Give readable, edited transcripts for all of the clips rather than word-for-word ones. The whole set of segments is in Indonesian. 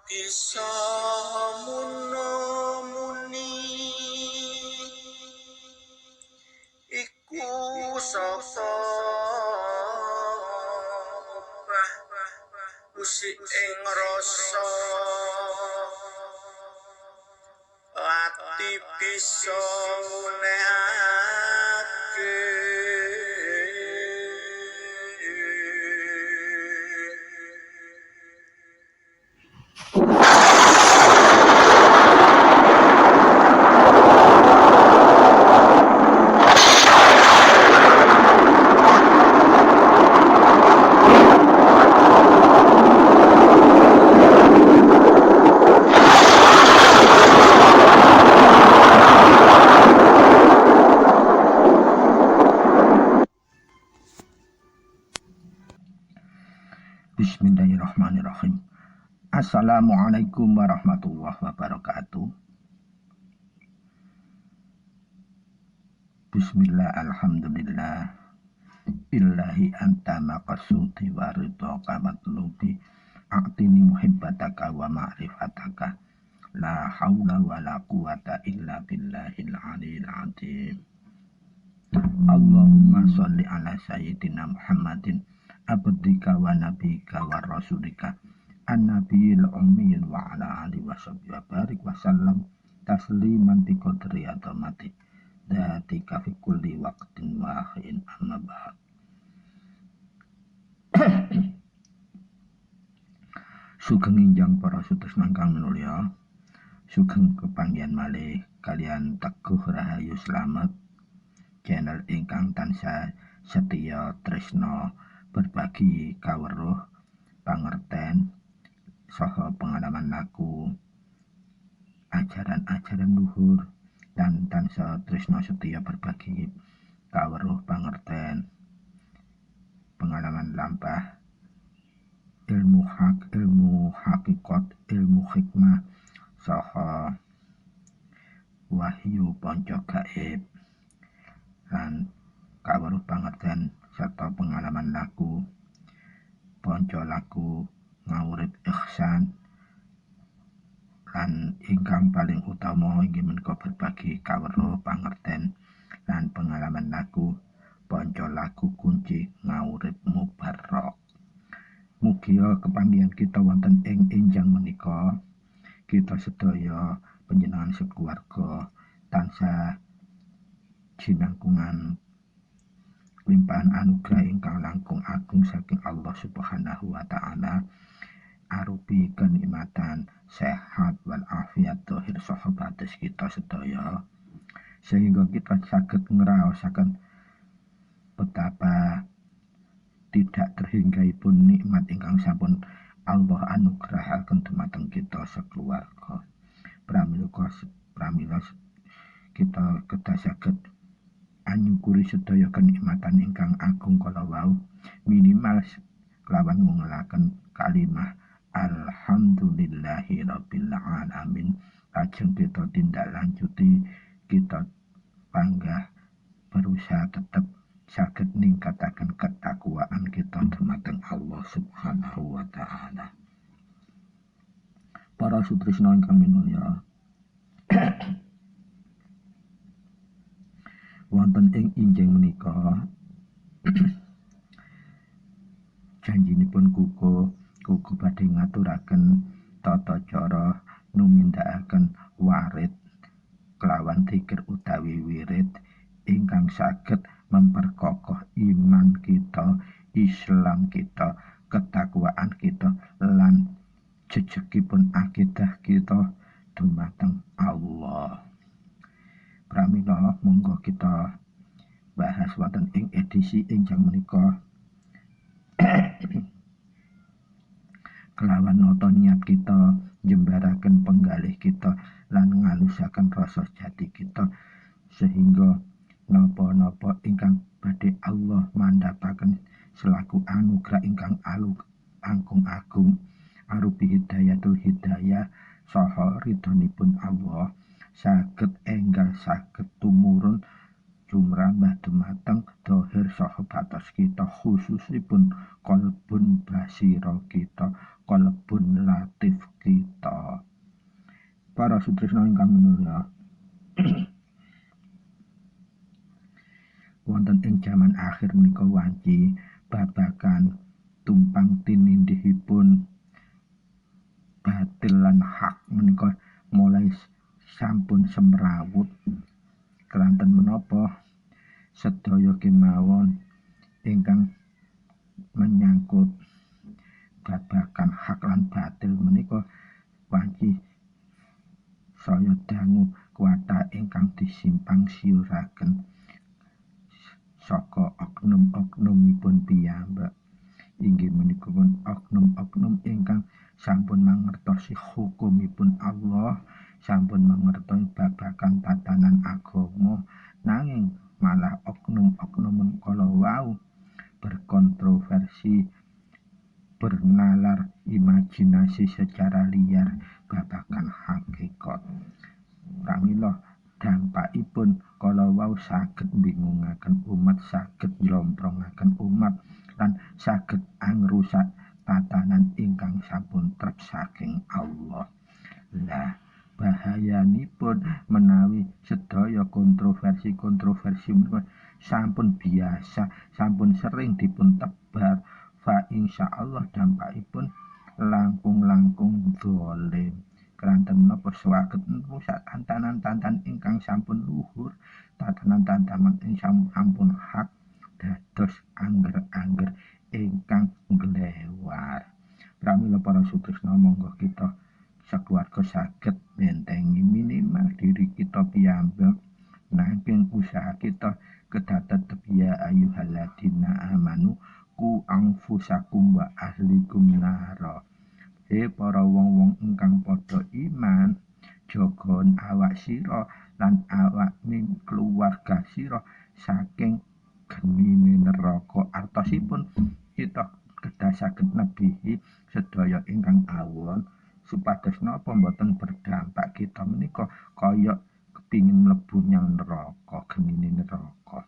bisa munomuni iku saka obah usik ing rasa ati bisa ngunehake Bismillahirrahmanirrahim. Assalamualaikum warahmatullahi wabarakatuh. Bismillah, alhamdulillah. Illahi anta maqasudi wa ridhaka matlubi. A'tini muhibbataka wa ma'rifataka. La hawla wa la quwata illa billahil aliyil azim. Allahumma sholli ala sayyidina Muhammadin abdika wa nabika wa rasulika an-nabiyil ummiyil wa ala alihi wa sahbihi wa barik wa sallam tasliman bi qadri atamati datika fi kulli waqtin wa hin amma ba'd. Sugeng injang para sutresna kang minulya, sugeng kepanggihan malih kalian Teguh Rahayu Slamet, channel ingkang tansah setia tresna berbagi kaweruh pangerten saha pengalaman laku ajaran-ajaran luhur dan tansah tresna setia berbagi kaweruh pangerten pengalaman lampah ilmu hakikat, ilmu hikmah saha wahyu panca gaib lan kaweruh pangerten serta pengalaman laku panca laku ngawurip ihsan lan ingkang paling utama inggih menika berbagi kaweruh pangerten lan pengalaman laku panca laku kunci ngawurip mubarok. Mugi kepanggihan kita wonten ing enjang menika kita sedaya panjenengan sekeluarga tansah jinangkungan limpahan anugerah ingkang langkung agung saking Allah Subhanahu wa taala arupi kenikmatan sehat wal afiat dohir sahabatis kita sedaya sehingga kita saged ngraosaken betapa tidak terhinggaipun nikmat ingkang sampun Allah anugrahaken dumateng kita sekeluarga. Pramila kita kedah saged anyukuri sedaya kenikmatan ingkang agung kala wau minimal kelawan ngungelaken kalimah alhamdulillahi rabbil alamin. Lajeng kita tindak lanjuti, kita panggah berusaha tetap saged ningkataken ketakwaan kita dumateng Allah Subhanahu wa taala. Para sutresna ingkang minulya, wonten ing injing menika janjinipun kuku badhe ngaturaken tata cara numindakaken warid kelawan zikir utawi wirid ingkang saged memperkokoh iman kita, Islam kita, ketakwaan kita lan jejegipun akidah kita dumateng Allah. Pramila monggo kita bahas wonten ing edisi enjang menika kelawan nata niat kita jembaraken penggalih kita lan ngalusaken rasa jati kita sehingga napa-napa ingkang badhe Allah mandhapaken selaku anugerah ingkang langkung agung arupi hidayatul hidayah saha ridhonipun Allah saged enggal saged tumurun jumrambah dumateng dohir saha batos kita, khususipun qalbun basira kita, qalbun latif kita. Para sutresna ingkang minulya, wonten ing jaman akhir menika wanci babagan tumpang tinindihipun batil lan hak menika mulai sampun semrawut kelanten menapa sedaya kemawon ingkang menyangkut babagan hak lan batil menika wanci saya dangu kuwata ingkang disimpang siuraken saka oknum-oknumipun piyambak. Inggih menika pun oknum-oknum ingkang sampun mangertosi hukumipun Allah, sampun mangertosi babagan tatanan agama, nanging malah oknum-oknum kala wau berkontroversi, bernalar imajinasi secara liar babagan hakikat. Pramila dampakipun kala wau saged mbingungaken umat, saged njlomprongaken umat, lan saged angrusak tatanan ingkang sampun trep saking Allah. Lah bahayanipun menawi sedaya kontroversi menika sampun biasa, sampun sering dipun tebar, fa insyaallah dampakipun langkung-langkung dolim. Kelanten menapa saged rusak tantanan-tantanan ingkang sampun luhur, tatanan-tatanan ingkang sampun hak dados angger-angger ingkang glewar. Pramila para sutresna monggo kita sakeluarga saged bentengi minimal diri kita piyambak, nanging usaha kita kedah tetep ya ayyuhalladzina amanu ku anfusakum wa ahlikum nara. Para wong-wong ingkang padha iman, jagon awak sira lan awak ning keluarga sira saking genine neraka. Artosipun kita kedah saged nebihi sedaya ingkang awon supados napa mboten berdampak kita menika kaya kepingin mlebu nyang neraka, genine neraka.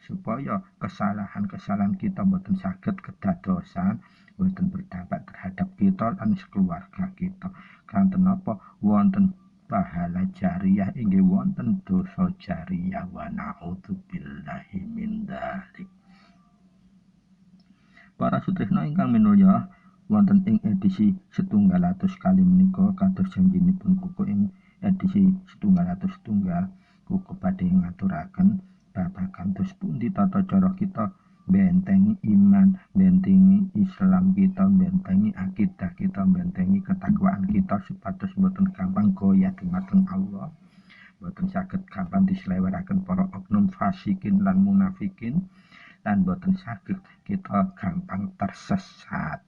Supaya kesalahan-kesalahan kita mboten saged kedadosan, mboten berdampak terhadap kita lan keluarga kita. Kanten napa wonten pahala jariyah, inggih wonten dosa jariyah, wa na'udzubillahi min dzalik. Para sutresna ingkang minulya, wonten ing edisi 100 kali menika kados janjinipun kuku ing edisi 101 kuku badhe ngaturaken babagan dos pundi tata cara kita bentengi iman, bentengi Islam kita, bentengi akidah kita, bentengi ketakwaan kita supados mboten gampang goyah dumateng Allah, mboten saged gampang disleweraken para oknum fasikin lan munafikin, lan mboten saged kita gampang tersesat.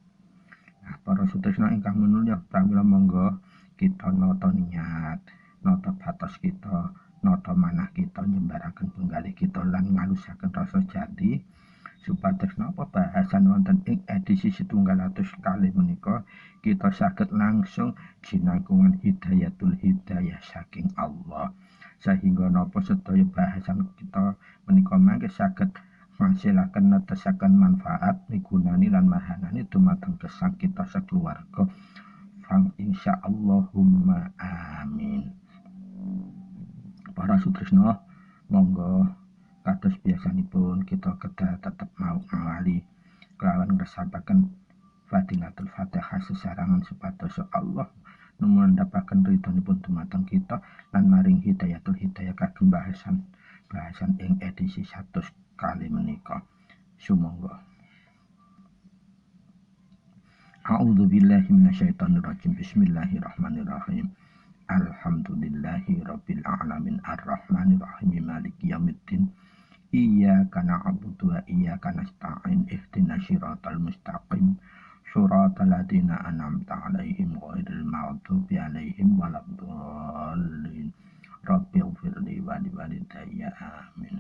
Nah, para sutresna ingkang minulya, pramila monggo kita nata niat, nata batos kita, nata manah kita, nyembaraken penggalih kita lan ngalusaken rasa jati supados napa bahasan wonten ing edisi 100 kali menika kita saged langsung jinangkungan hidayah saking Allah, sehingga napa sedaya bahasan kita menika mangke saged ngasilaken netesaken manfaat migunani lan mahanani dumateng gesang kita sakeluarga. Fang insyaallah amin. Para sutresna monggo kados biasanipun kita kedah tetep mau ngawali kelawan ngresapaken Fadilatul Fatihah sesarangan supados Allah numandhapaken ridhonipun dumateng kita lan maring hidayatul hidayah kagem bahasan ing edisi 100 kali menika. Sumangga. A'udzubillahi minasyaitonirrajim. Bismillahirrahmanirrahim. Alhamdulillahi rabbil alamin arrahmanirrahim maliki yaumiddin. Iyyaka na'budu wa iyyaka nasta'in ihdinas siratal mustaqim siratal ladzina an'amta 'alaihim ghairil maghdubi 'alaihim waladdallin. Rabbighfirli wa liwalidayya amin.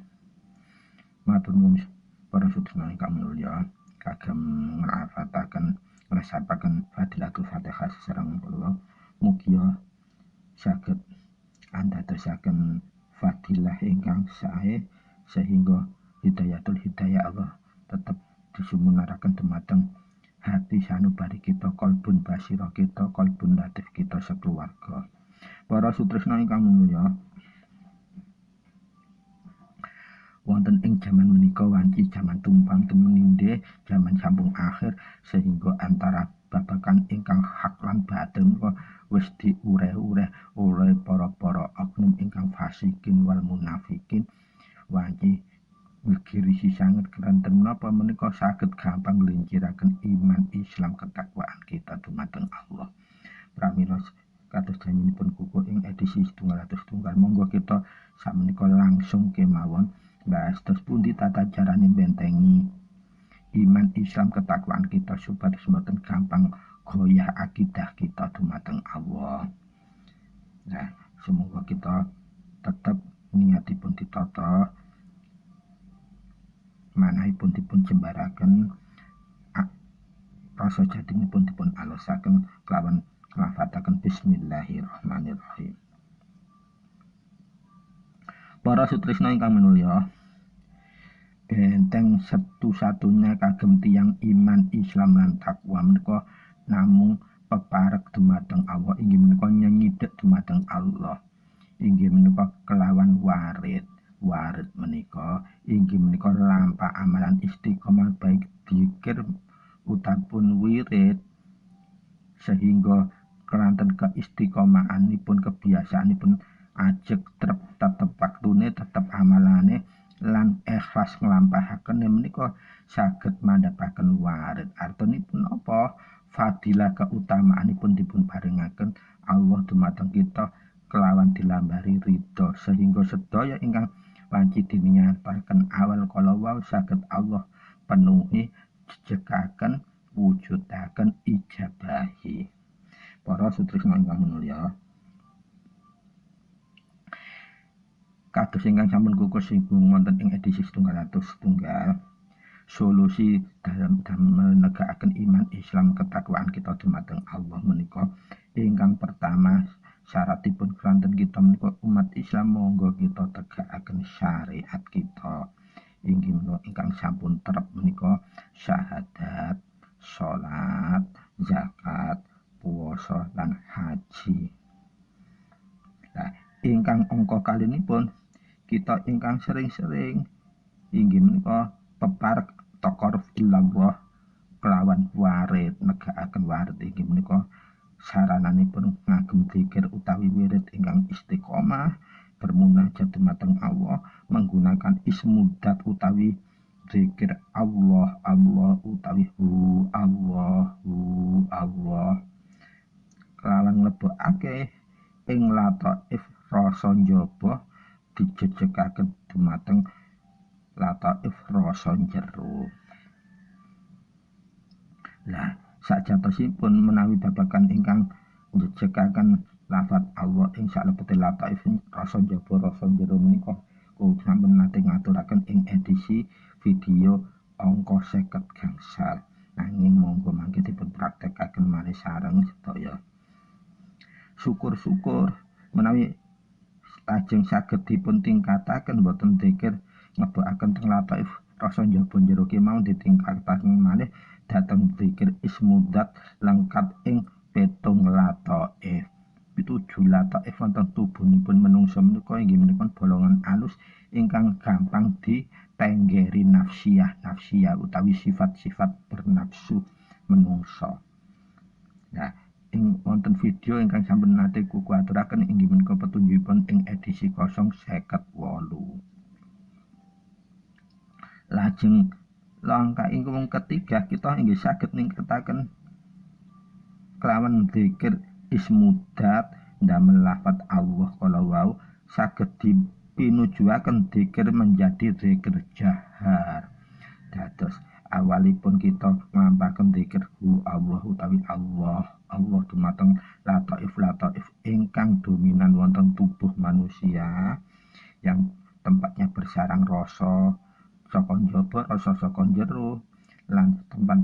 Matur nuwun para sutresna ingkang mulya kagem ngrafataken ngresapaken Fadilatul Fatihah sesarengan kula mugi saged andadosaken fadilah ingkang sae sehingga hidayah Allah tetap disumunaraken dumateng hati sanubari kita, kolbun basira kita, kolbun latif kita sekeluarga. Para sutresna ingkang mulya, wonten ing jaman menika wanci jaman tumpang tumindhe, jaman sampung akhir, sehingga antara babagan ingkang hak lan batil wis diureh-ureh oleh para oknum ingkang fasikin wal munafikin. Wanci ngegirisi sanget keranten menapa menika saged gampang ngelinciraken iman Islam ketakwaan kita dumateng Allah. Pramila kados janjinipun kuku ing edisi 200 monggo kita sakmenika langsung kemawon bahas terus pundi tata carane bentengi iman Islam ketakwaan kita supados mboten gampang goyah akidah kita dumateng Allah. Nah, semoga kita tetap niatipun ditata, manahipun dipun jembaraken, rasa jadinipun dipun alosaken kelawan lafataken bismillahirrahmanirrahim. Para sutresna ingkang minulya, benteng satu-satunya kagem tiyang iman Islam lan takwa menika namung peparek dumateng Allah, inggih menika nyidhek dumateng Allah, inggih menika kelawan warid menika inggih menika lampah amalan istiqomah baik dzikir utapun wirid, sehingga kelanten keistiqomahanipun kebiasaanipun ajeg tetep waktune tetep amalane lan ikhlas nglampahaken menika saged mandhapaken warid. Artanipun apa? Fadilah keutamaanipun dipun paringaken Allah dumateng kita kelawan dilambari ridho, sehingga sedaya ingkang wanci diniataken awal kala wau saged Allah penuhi jejekaken wujudaken ijabahi. Para sutresna ingkang minulya, kados ingkang sampun kukus singgung wonten ing edisi 101, solusi dalam menegakaken iman Islam ketakwaan kita dumateng Allah menika ingkang pertama syaratipun kelanten kita menika umat Islam monggo kita tegakaken syariat kita, inggih menika ingkang sampun terep menika syahadat, salat, zakat, puasa lan haji. Nah, ingkang angka kalinipun kita ingkang sering-sering inggih menika peparek taqarrub ilallah kelawan warid, negakaken warid inggih menika sarananipun ngagem dzikir utawi wirid ingkang istiqomah bermunajat dumateng Allah menggunakan ismudat utawi dzikir Allah utawi hu Allah kelawan nglebokake ing lataif rasa njaba dijejekaken dumateng lataif rasa jero. Lah sajatosipun menawi babagan ingkang njejekaken lafat Allah ing salebete lataif rasa njaba rasa jero menika sampun nate ngaturaken ing edisi video angka 50 gangsal. Nanging monggo mangke dipun praktekaken malih sareng sedaya. Syukur-syukur menawi lajeng saged dipun tingkataken boten dzikir ngebokaken teng lataif rasa njaba jero ki mau ditingkataken malih dhateng dzikir ismudat lengkap ing 7 lataif. 7 lataif wonten tubuhipun menungsa menika inggih menika bolongan alus ingkang gampang ditenggeri nafsiyah utawi sifat-sifat bernafsu menungsa. Nah, ing wonten video ingkang sampun nate kuku aturaken inggih menika petunjukipun ing edisi 058. Lajeng langkah ingkang ketiga kita inggih saged ningkataken kelawan dzikir ismudat ndamel lafat Allah kala wau saged dipinujuaken dzikir menjadi dzikir jahar. Dados awalipun kita nglampahaken dzikir Allah utawi Allah dumateng lataif ingkang dominan wonten tubuh manusia yang tempatnya bersarang rasa saka njaba rasa saka jero lan tempat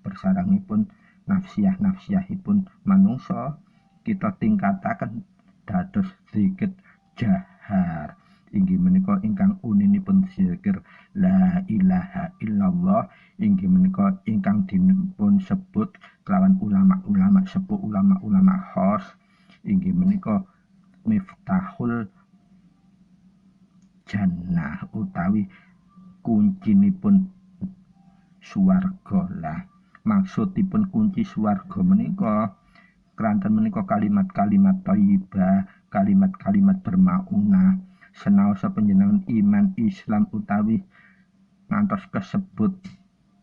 bersarangipun nafsiyahipun manungsa kita tingkataken dados dzikir jahar. inggih menika ingkang uninipun zikir la ilaha illallah, inggih menika ingkang dipun sebut kelawan ulama-ulama sepuh, ulama-ulama khos, inggih menika miftahul jannah utawi kuncinipun swarga. Lah maksudipun kunci swarga menika keranten menika kalimat-kalimat thayyibah, kalimat-kalimat bermaunah, senaosa panjenengan iman Islam utawi ngantos kesebut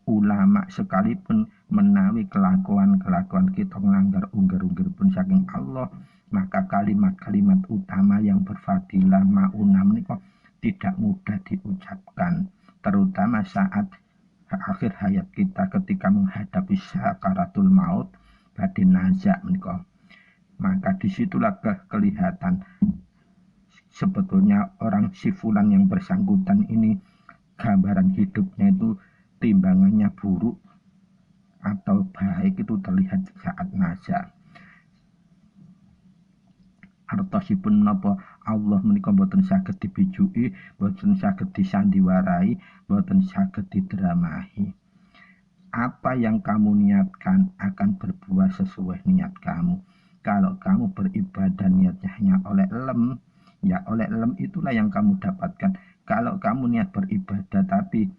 ulama sekalipun menawi kelakuan-kelakuan kita melanggar ungger-unggeripun saking Allah, maka kalimat-kalimat utama yang berfadilah maunah menika tidak mudah diucapkan, terutama saat akhir hayat kita ketika menghadapi sakaratul maut badhe nazak menika. Maka disitulah kelihatan sebetulnya orang si fulan yang bersangkutan ini gambaran hidupnya itu timbangannya buruk atau baik itu terlihat saat nazak. Artosipun menapa Allah menika boten saged dibijuki, boten saged disandiwarai, boten saged didramahi. Apa yang kamu niatkan akan berbuah sesuai niat kamu. Kalau kamu beribadah niatnya hanya oleh lem, ya oleh lem itulah yang kamu dapatkan. Kalau kamu niat beribadah tapi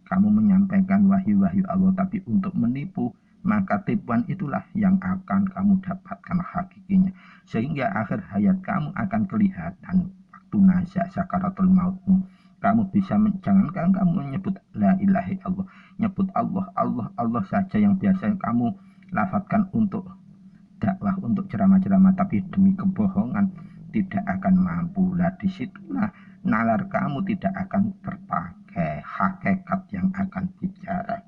kamu menyampaikan wahyu-wahyu Allah tapi untuk menipu, maka tipuan itulah yang akan kamu dapatkan hakikinya. Sehingga akhir hayat kamu akan kelihatan waktu nazak sakaratul mautmu. Kamu bisa jangankan kamu menyebut la ilaha illallah, nyebut Allah, Allah, Allah saja yang biasa kamu lafadzkan untuk dakwah, untuk ceramah-ceramah, tapi demi kebohongan tidak akan mampu. Lah disitulah nalar kamu tidak akan terpakai, hakikat yang akan bicara.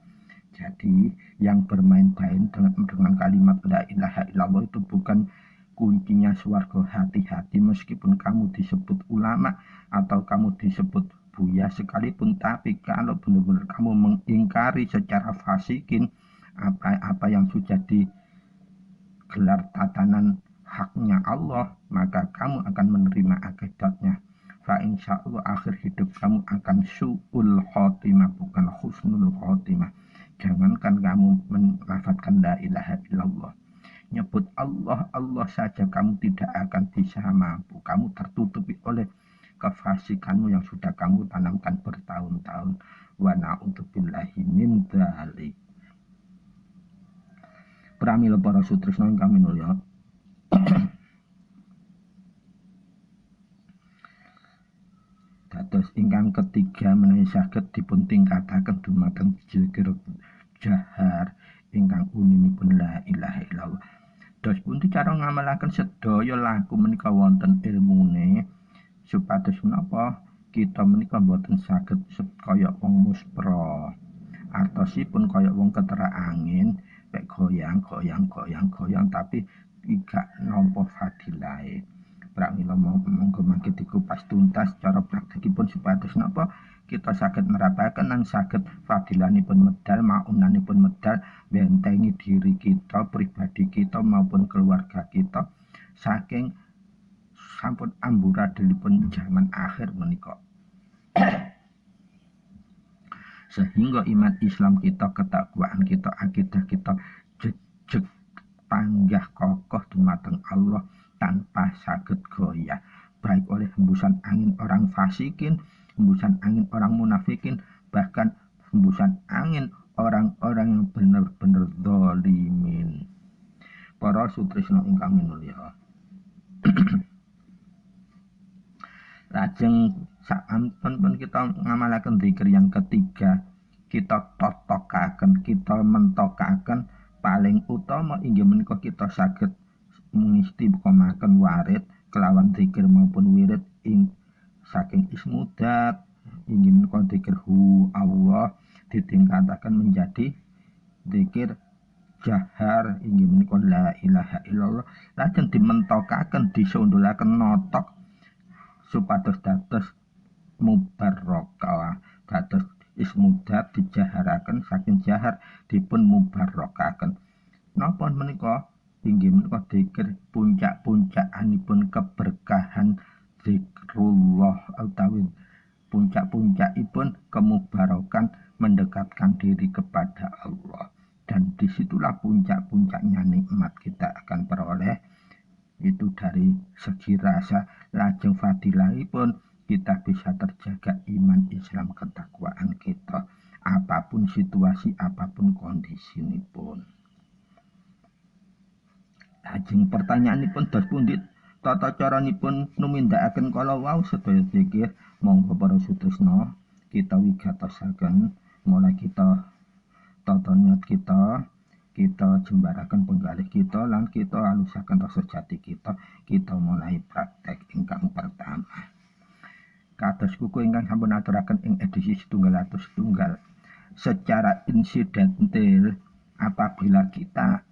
Jadi yang bermain-main dengan kalimat la ilaha illallah itu bukan kuncinya swarga. Hati-hati, meskipun kamu disebut ulama atau kamu disebut buya sekalipun, tapi kalau benar-benar kamu mengingkari secara fasikin apa yang sudah digelar tatanan haknya Allah, maka kamu akan menerima akibatnya. Fa insyaallah akhir hidup kamu akan su'ul khotimah, bukan husnul khotimah. Jangankan kamu melafadzkan la ilaha illallah, nyebut Allah, Allah saja kamu tidak akan bisa mampu. Kamu tertutupi oleh kefasikanmu yang sudah kamu tanamkan bertahun-tahun. Wa na'udzubillahi min dzalik. Pramila para sutresna ingkang minulya, dados ingkang ketiga menawi saged dipun tingkataken dumateng zikir jahar ingkang uninipun la ilaha illallah. Dos pundi cara ngamalaken sedaya laku menika wonten ilmune supados menapa kita menika boten saged kaya wong muspra. Artosipun kaya wong ketera angin, pek goyang tapi tidak nampa fadilahe. Pramila monggo mangke dikupas tuntas cara praktekipun supados napa kita saged nerapaken nang saged fadilanipun medal, maunanipun medal, bentengi diri kita, pribadi kita maupun keluarga kita saking sampun amburadulipun zaman akhir menika. Sehingga iman Islam kita, ketakwaan kita, akidah kita jejeg panggah kokoh dumateng Allah tanpa saged goyah, baik oleh hembusan angin orang fasikin, hembusan angin orang munafikin, bahkan hembusan angin orang-orang yang benar-benar zalimin. Para sutresna ingkang minulya, lajeng sampun kita ngamalaken zikir yang ketiga, kita totokaken, kita mentokaken paling utama inggih menika kita saged mengistiqomaken warid kelawan zikir maupun wirid saking ismudat, inggih menika zikir hu Allah ditingkataken menjadi zikir jahar, inggih menika la ilaha illallah, lajeng dimentokaken, disundulaken notok supados dados mubarrakah, dados ismudat dijaharaken saking jahar dipun mubarrakaken. Napa menika inggih menika zikir puncak-puncakanipun keberkahan zikrullah utawi puncak-puncakipun kemubarokan mendekatkan diri kepada Allah. Dan disitulah puncak-puncaknya nikmat kita akan peroleh, itu dari segi rasa, lajeng fadilahipun kita bisa terjaga iman Islam ketakwaan kita apapun situasi, apapun kondisi ini pun. Lajeng pertanyaanipun dos pundi tata caranipun numindakaken kala wau sedaya zikir. Monggo para sutresna kita wigatosaken mulai kita tata niat kita jembaraken penggalih kita lan kita alusaken rasa jati kita mulai praktek ingkang pertama. Kados kuku ingkang sampun aturaken ing edisi 101 secara insidental apabila kita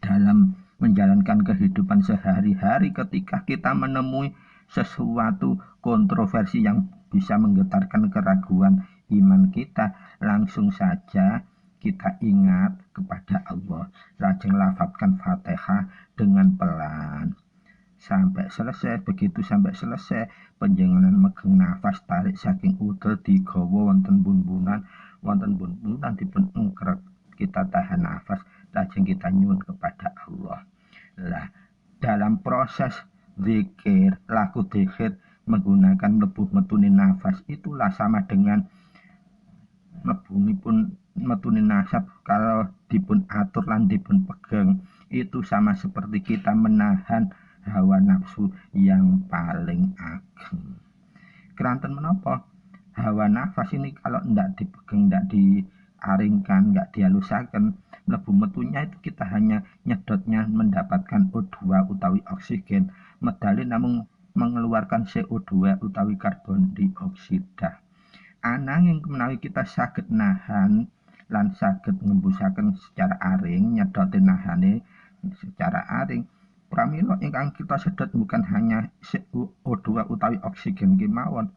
dalam menjalankan kehidupan sehari-hari ketika kita menemui sesuatu kontroversi yang bisa menggetarkan keraguan iman kita, langsung saja kita ingat kepada Allah, lajeng lafadzkan Fatihah dengan pelan sampai selesai. Begitu sampai selesai, panjenengan megang nafas, tarik saking udel digawa wonten bunbunan dipun engkrek, kita tahan nafas, lajeng kita nyuwun kepada Allah. Lah, dalam proses zikir, laku zikir menggunakan lebuh metunin nafas itulah sama dengan metunin nasab kalau dipun atur lan dipun pegang, itu sama seperti kita menahan hawa nafsu yang paling ageng. Keranten menapa? Hawa nafas ini kalau ndak dipegang, ndak diaringkan, ndak dihalusaken, mlebu metunya itu kita hanya nyedotnya mendapatkan O2 utawi oksigen, medali namun mengeluarkan CO2 utawi karbon dioksida. Ananging menawi kita saged nahan lan saged ngembusaken secara aring, nyedote nahane secara aring, pramila ingkang kita sedot bukan hanya CO2 utawi oksigen kemawon.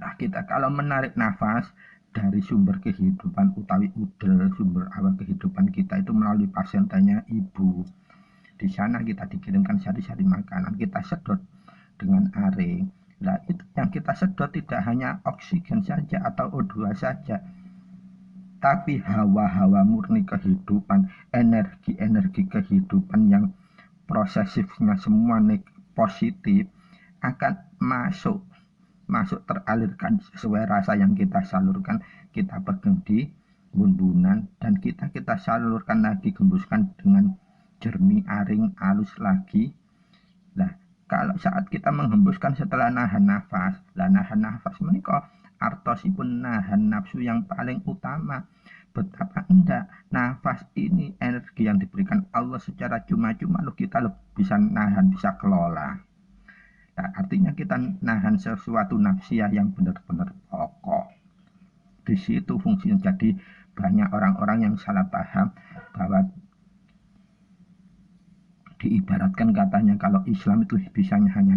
Nah, kita kalau menarik nafas dari sumber kehidupan utawi udel, sumber awal kehidupan kita itu melalui pasentanya ibu. Di sana kita dikirimkan sari-sari makanan, kita sedot dengan aring. Nah, itu yang kita sedot tidak hanya oksigen saja atau O2 saja, tapi hawa-hawa murni kehidupan, energi-energi kehidupan yang prosesifnya semua positif akan masuk teralirkan sesuai rasa yang kita salurkan, kita pegang di bunbunan dan kita salurkan lagi, gembuskan dengan jernih, aring, halus lagi. Nah, kalau saat kita menghembuskan setelah nahan nafas menika artosipun nahan nafsu yang paling utama. Betapa enggak nafas ini energi yang diberikan Allah secara cuma-cuma, loh kita bisa nahan, bisa kelola. Nah, artinya kita nahan sesuatu nafsiyah yang benar-benar pokok. Di situ fungsinya. Jadi banyak orang-orang yang salah paham bahwa diibaratkan katanya kalau Islam itu bisanya hanya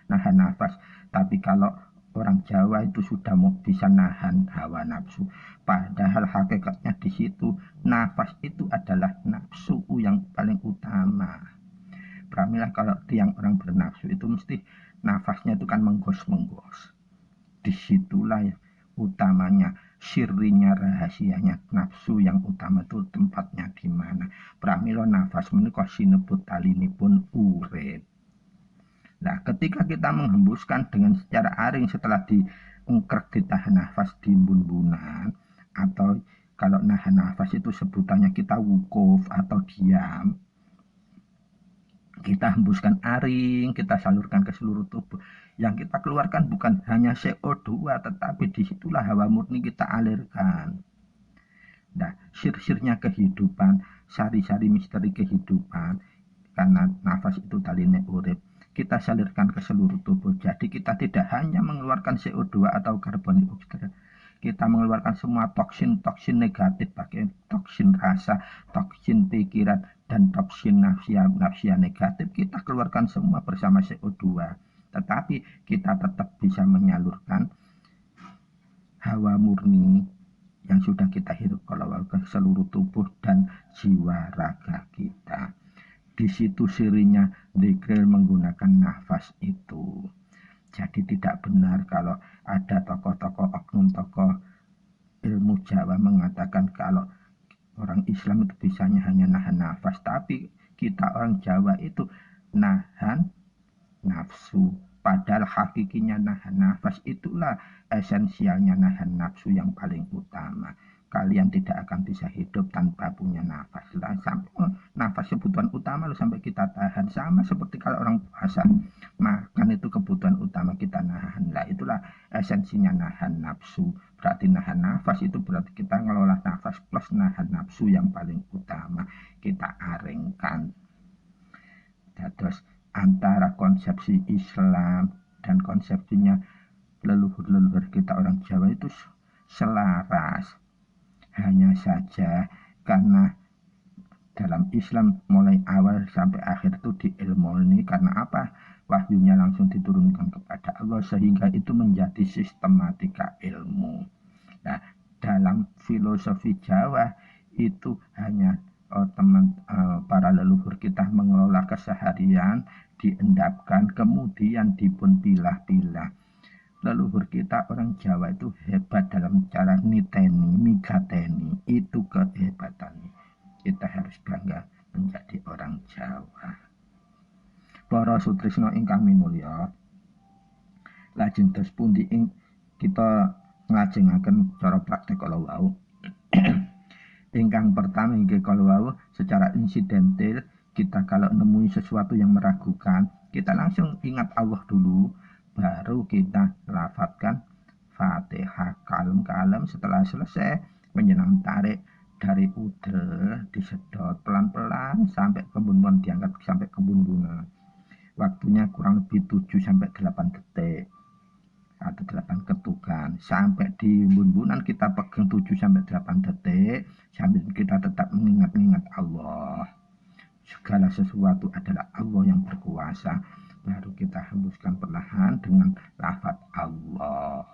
nahan nafas, tapi kalau orang Jawa itu sudah mau bisa nahan hawa nafsu. Padahal hakikatnya di situ nafas itu adalah nafsu yang paling utama. Pramilah kalau tiang orang bernafsu itu mesti nafasnya itu kan menggos-menggos. Disitulah ya utamanya, sirrinya, rahasianya nafsu yang utama itu tempatnya di mana. Pramila nafas menika sinebut talinipun urip. Nah, ketika kita menghembuskan dengan secara aring setelah diungkrek ditahan nafas di bunbunan, atau kalau nahan nafas itu sebutannya kita wukuf atau diam, kita hembuskan aring, kita salurkan ke seluruh tubuh. Yang kita keluarkan bukan hanya CO2, tetapi disitulah hawa murni kita alirkan. Nah, sir-sirnya kehidupan, sari-sari misteri kehidupan, karena nafas itu taline urip, kita salurkan ke seluruh tubuh. Jadi kita tidak hanya mengeluarkan CO2 atau karbon dioksida, kita mengeluarkan semua toksin-toksin negatif, pakai toksin rasa, toksin pikiran, dan toksin nafsia negatif, kita keluarkan semua bersama CO2. Tetapi kita tetap bisa menyalurkan hawa murni yang sudah kita hirup kalau ke seluruh tubuh dan jiwa raga kita. Di situ sirinya zikir menggunakan nafas itu. Jadi tidak benar kalau ada tokoh-tokoh, oknum tokoh ilmu Jawa mengatakan kalau orang Islam itu bisanya hanya nahan nafas. Tapi kita orang Jawa itu nahan nafsu. Padahal hakikinya nahan nafas itulah esensialnya nahan nafsu yang paling utama. Kalian tidak akan bisa hidup tanpa punya nafas. Nafas kebutuhan utama loh sampai kita tahan. Sama seperti kalau orang puasa. Makan itu kebutuhan utama kita nahan. Lah itulah esensinya nahan nafsu. Berarti nahan nafas itu berarti kita ngelola nafas plus nahan nafsu yang paling utama. Kita aringkan. Terus antara konsepsi Islam dan konsepsinya leluhur-leluhur kita orang Jawa itu selaras. Hanya saja karena dalam Islam mulai awal sampai akhir itu diilmoni karena apa? Wahyunya langsung diturunkan kepada Allah sehingga itu menjadi sistematika ilmu. Nah, dalam filosofi Jawa itu hanya para leluhur kita mengelola keseharian, diendapkan, kemudian dipun pilah-pilah. Leluhur kita orang Jawa itu hebat dalam cara niteni, migateni. Itu kehebatannya. Kita harus bangga menjadi orang Jawa. Para sutrisno ingkang minulya, lajeng dos pundi ing kita nglajengaken cara praktek kala wau. Ingkang pertama inggih kala wau secara insidental kita kalau nemui sesuatu yang meragukan, kita langsung ingat Allah dulu. Baru kita lafadzkan Fatihah kalem-kalem. Setelah selesai menyenang tarik dari udel, disedot pelan-pelan sampai kebun-bunan, diangkat sampai kebun-bunan. Waktunya kurang lebih 7-8 detik atau 8 ketukan. Sampai di bun-bunan kita pegang 7-8 detik sambil kita tetap mengingat-ingat Allah. Segala sesuatu adalah Allah yang berkuasa. Baru kita hembuskan perlahan dengan lafaz Allah.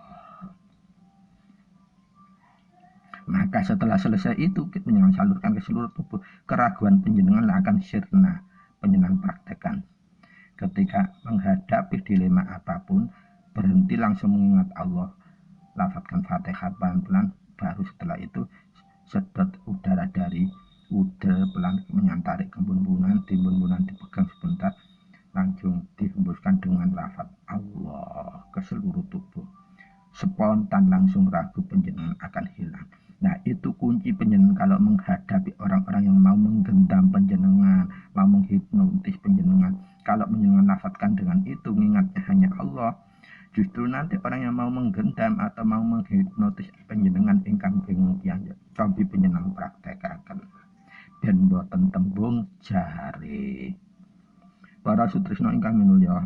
Maka setelah selesai itu kita salurkan ke seluruh tubuh. Keraguan penjenengan akan sirna. Penjenengan praktekkan. Ketika menghadapi dilema apapun, berhenti langsung mengingat Allah. Lafazkan Fatihah pelan-pelan. Baru setelah itu sedot udara dari udel pelan menyantari ke bun-bunan. Di bun-bunan dipegang sebentar. Langsung dihembuskan dengan lafaz Allah ke seluruh tubuh. Spontan langsung ragu penjenengan akan hilang. Nah itu kunci penjenengan kalau menghadapi orang-orang yang mau menggendam penjenengan, mau menghipnotis penjenengan. Kalau penjenengan lafazkan dengan itu, mengingatnya hanya Allah, justru nanti orang yang mau menggendam atau mau menghipnotis penjenengan ingkang bingung yang cobi penjenengan praktekaken. Dan boten tembung jare. Para sutrisno ingkang minulya.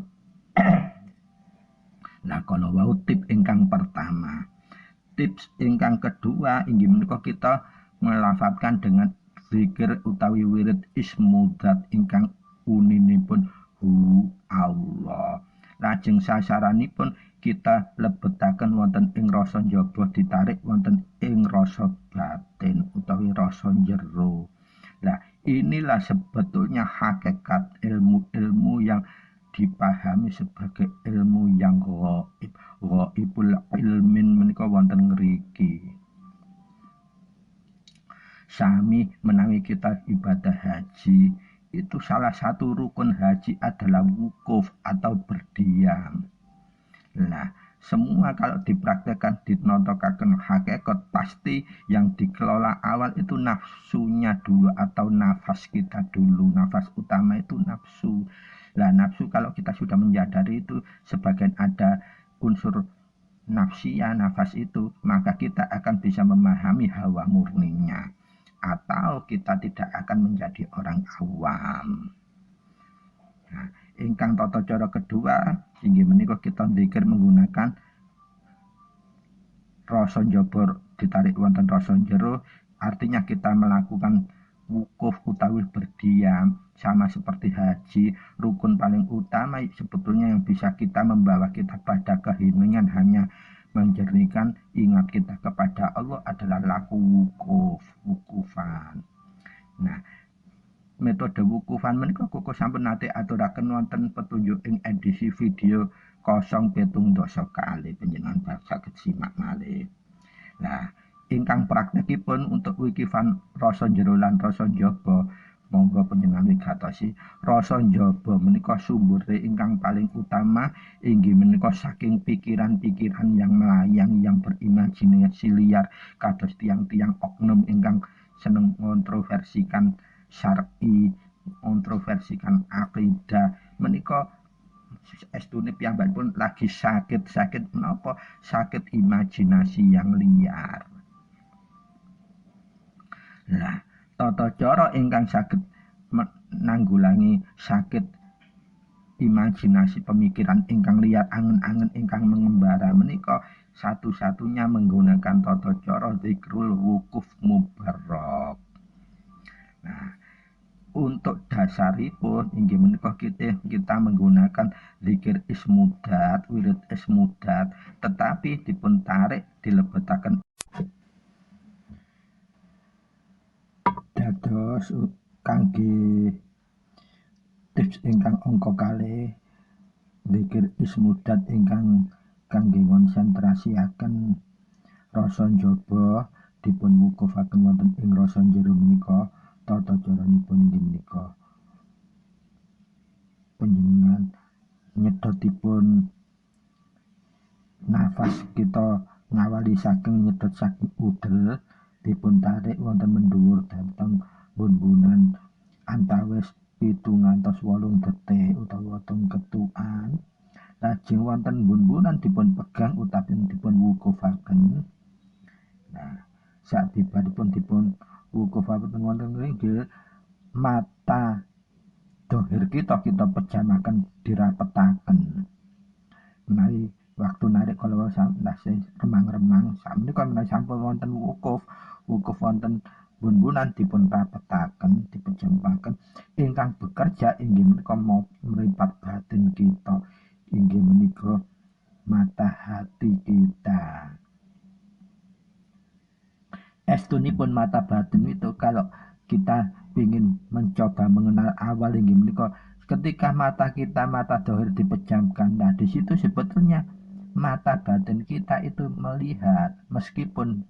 Nah, kalau wau tip ingkang pertama. Tips ingkang kedua inggih menika kita melafadzkan dengan zikir utawi wirid ismudat ingkang uninipun hu Allah. Lajeng sasaranipun kita lebetaken wonten ing rasa njaba ditarik wonten ing rasa batin utawi rasa jero. Nah, inilah sebetulnya hakikat ilmu-ilmu yang dipahami sebagai ilmu yang ghaib. Ghaibul ilmin menika wonten ngriki. Sami menawi kita ibadah haji, itu salah satu rukun haji adalah wukuf atau berdiam. Nah, semua kalau dipraktekkan dinontokaken hakikat pasti yang dikelola awal itu nafsunya dulu atau nafas kita dulu. Nafas utama itu nafsu. Nah, nafsu kalau kita sudah menyadari itu sebagian ada unsur nafsiyah nafas itu, maka kita akan bisa memahami hawa murninya. Atau kita tidak akan menjadi orang awam. Nah, ingkang tata cara kedua inggih menika kita zikir menggunakan rasa njaba ditarik wonten rasa jero, artinya kita melakukan wukuf utawi berdiam sama seperti haji. Rukun paling utama sebetulnya yang bisa kita membawa kita pada keheningan hanya menjernihkan ingat kita kepada Allah adalah laku wukuf, wukufan. Nah, metode wukufan menika kula sampun nate aturaken wonten petunjuk ing edisi video 070 kali panjenengan saged simak malih. Nah, ingkang praktekipun untuk wukufan rasa jero lan rasa njaba monggo panjenengan wigatosi. Rasa njaba menika sumbure ingkang paling utama inggih menika saking pikiran-pikiran yang melayang yang berimajinasi liar kados tiang-tiang oknum ingkang seneng kontroversikan syar'i, kontroversikan akidah menika estune piyambakipun lagi sakit menapa sakit imajinasi yang liar. Nah, tata cara ingkang saged nanggulangi sakit imajinasi pemikiran ingkang liar angen-angen ingkang mengembara menika satu-satunya menggunakan tata cara zikrul wukuf mubarrak. Nah, untuk dasaripun inggih menika kita menggunakan zikir ismudat, wirid ismudat, tetapi dipun tarik dilebetaken dados kangge tips ingkang angka kalih zikir ismudat ingkang kangge konsentrasiaken rasa njaba dipun wukufaken wonten ing rasa njero menika. Tata caranipun inggih menika panjenengan nyedotipun nafas kita ngawali saking nyedot saking udel dipun tarik wonten mendhuwur dhateng bun-bunan antawis 7 ngantos 8 detik utawa wonten ketukan. Lajeng wonten bun-bunan dipun pegang utawi dipun wukufaken. Nah, sabibaripun dipun wukufaken wonten nggih mata dohir kita pejamaken dirapetaken. Menawi waktu narik kalau sampai remang-remang sakmenika menawi sampun wonten wukuf wonten bun-bunan dipun rapetaken dipejamaken ingkang bekerja inggih menika mripat batin kita inggih menika mata hati kita. Estunipun mata batin itu kalau kita ingin mencoba mengenal awal inggih menika ketika mata dohir dipejamkan. Nah, di situ sebetulnya mata batin kita itu melihat meskipun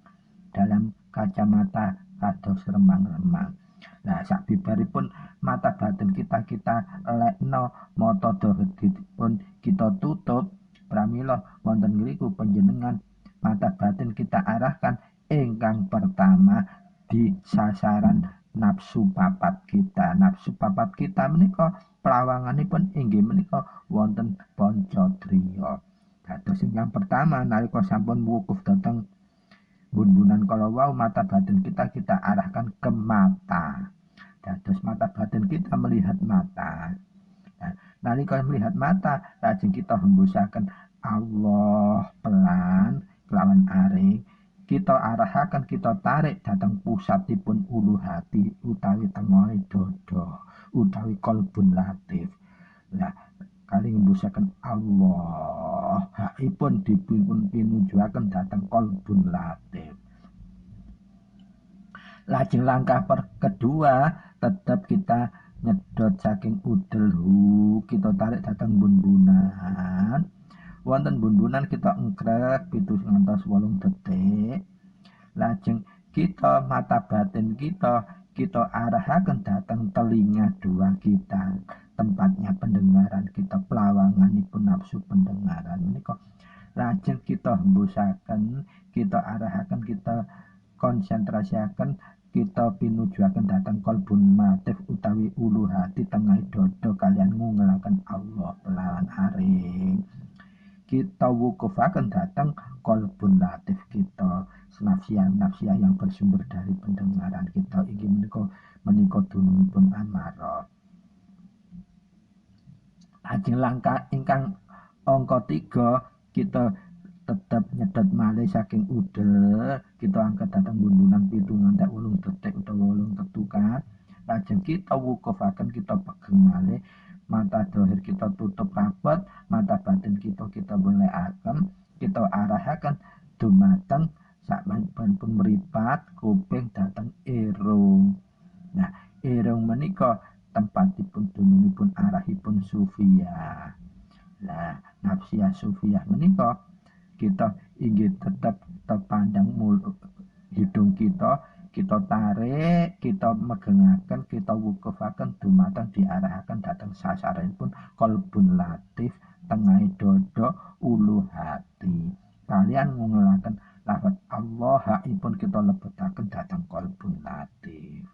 dalam kacamata kados remang-remang. Nah, sabibaripun mata batin kita lekno mata dohir dipun kita tutup pramila wonten ngriku panjenengan mata batin kita arahkan ingkang pertama di sasaran nafsu papat kita. Nafsu papat kita menika pelawanganipun inggih menika wonten pancadriya. Dados ingkang pertama nalika sampun wukuf dhateng bun-bunan kala wau mata batin kita arahkan ke mata. Dados mata batin kita melihat mata. Nah, nalika melihat mata lajeng kita hembusaken Allah pelan kelawan aring. Kita arahaken kita tarik dhateng pusatipun ulu hati utawi tengahe dada utawi qalbun latif. Lah kali ngembusaken Allah haipun dipun pinujuaken dhateng qalbun latif. Lajeng langkah kedua tetap kita nyedot saking udel kita tarik dhateng bun-bunan. Wonten bun-bunan kita engkrek 7 ngantos 8 detik. Lajeng kita mata batin kita arahaken dhateng telinga dua kita, tempatnya pendengaran kita, pelawanganipun nafsu pendengaran menika. Lajeng kita hembusaken, kita arahaken, kita konsentrasiaken, kita pinujuaken dhateng qalbun latif utawi ulu hati tengah dada kalian ngungelaken Allah pelawan aring. Kita wukufaken dhateng qalbun latif kita, nafsiah yang bersumber dari pendengaran kita inggih menika dunungipun amara. Lajeng langkah ingkang angka 3 kita tetap nyedot malih saking udel, kita angkat dhateng bun-bunan 7 nganti 8 detik utawa 8 ketukan. Lajeng kita wukufaken, kita pegang malih mata dohir kita tutup rapat, mata batin kita belekaken, kita arahaken dumateng sampun mripat kuping dhateng irung. Nah, irung menika tempatipun dunungipun arahipun sufiyah. Lah nafsiyah sufiyah menika kita inggih tetap terpandang hidung kita tarik, kita megengaken, kita wukufaken dumateng diarahaken dhateng sasaranipun qalbun latif, tengahé dada, ulu hati. Kalian ngungelaken lafaz Allah haipun kita lebetaken dhateng qalbun latif.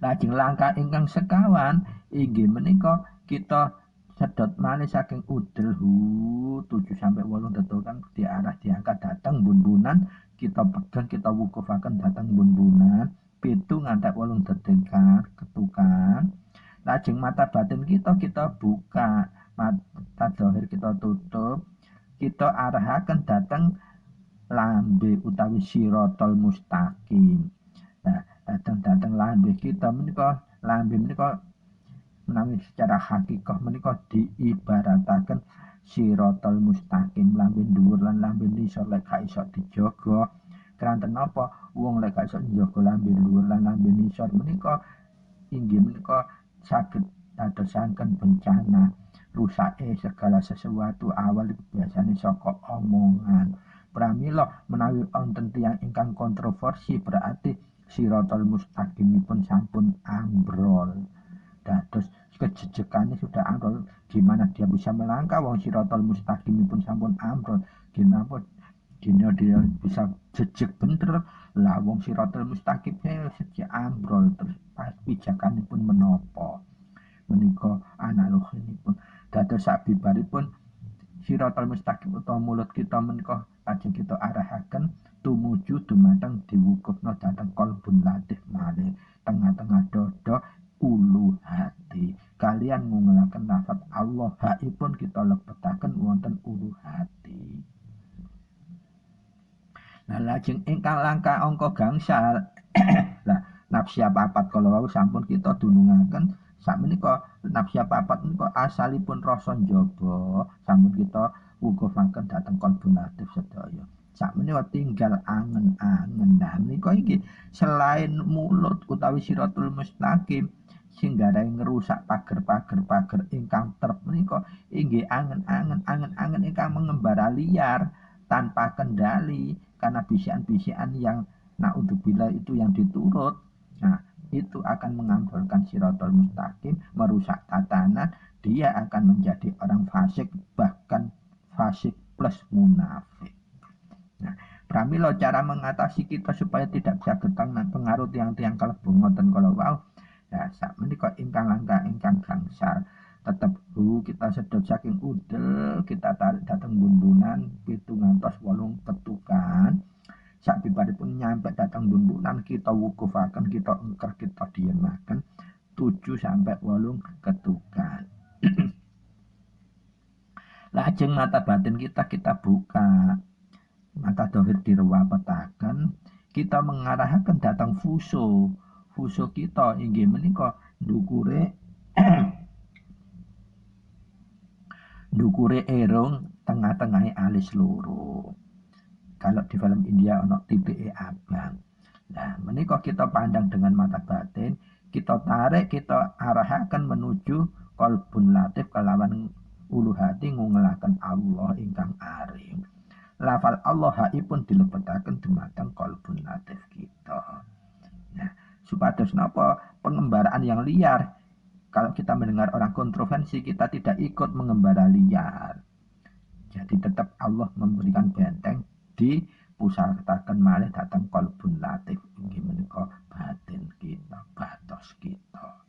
Lajeng langkah ingkang sekawan inggih menika kita sedot malih saking udel 7 sampai 8 detukan diangkat dhateng bun-bunan, kita pegang kita wukufaken dhateng bun-bunan 7 ngantek 8 detukan ketukan. Lajeng mata batin kita buka, mata zahir kita tutup, kita arahaken dhateng lambe utawi siratal mustaqim. Nah, datang lambe kita menika menawi secara hakikah menika diibarataken siratal mustaqim, lambe dhuwur lan lambe nisor lek gak iso dijaga. Keranten napa wong lek gak iso njaga lambe dhuwur lan lambe nisor menika inggih menika saged dadosaken bencana, rusake segala sesuatu awal biasane saka omongan. Pramila menawi wonten tiyang ingkang kontroversi berarti siratal mustaqimipun sampun ambrol. Dados kejejekannya sudah ambrol. Gimana dia bisa melangkah wong siratal mustaqimipun sampun ambrol? Gimana dia bisa jejeg bener lah wong siratal mustaqimnya sejak ambrol terus pijakanipun menapa? Menika analoginipun dados sabibaripun siratal mustaqim utawa mulut kita menika lajeng kita arahaken tumuju dumateng diwukufna dhateng qalbun latif malih tengah-tengah dada ulu hati. Kalian ngungelaken lafaz Allah haipun kita lebetaken wonten ulu hati. Nah lajeng ingkang langkah angka gangsal lah nafsiyah papat kala wau sampun kita dunungaken sakmenika nafsiyah papat menika asalipun rasa njaba sampun kita wukufaken dhateng qalbun latif sedaya. Sakmenika tinggal angen-angen. Nah menika iki selain mulut utawi siratul mustaqim sing gadahi ngerusak pager-pager ingkang trep menika inggih angen-angen ingkang mengembara liar tanpa kendali karena bisikan-bisikan yang naudzubillah itu yang diturut. Nah, itu akan mengambrolkan siratal mustaqim, merusak tatanan, dia akan menjadi orang fasik, bahkan fasik plus munafik. Nah, pramila cara mengatasi kita supaya tidak bisa getang pengaruh tiang-tiang kalebu ngoten kala wau. Nah, sakmenika ingkang langkah ingkang gangsal tetep kita sedot saking udel, kita tarik dhateng bun-bunan 7 ngantos 8 ketukan. Sabibaripun nyampe dhateng bun-bunan kita wukufaken, kita engker, kita diemaken 7 sampai 8 ketukan. Lajeng mata batin kita buka, mata dohir direwapetaken, kita mengarahkan dhateng fuso kita inggih menika ndukure erung tengah-tengahe alis loro. Kalau di film India ana titike abang. Nah, menika kita pandang dengan mata batin, kita tarik, kita arahaken menuju qalbun latif kelawan ulu hati ngungelaken Allah ingkang aring. Lafal Allah haipun dilebetaken dumateng qalbun latif kita. Nah, supados napa pengembaraan yang liar. Kalau kita mendengar orang kontroversi, kita tidak ikut mengembara liar. Jadi tetap Allah memberikan benteng di pusataken malih dhateng qalbun latif inggih menika batin kita, batos kita.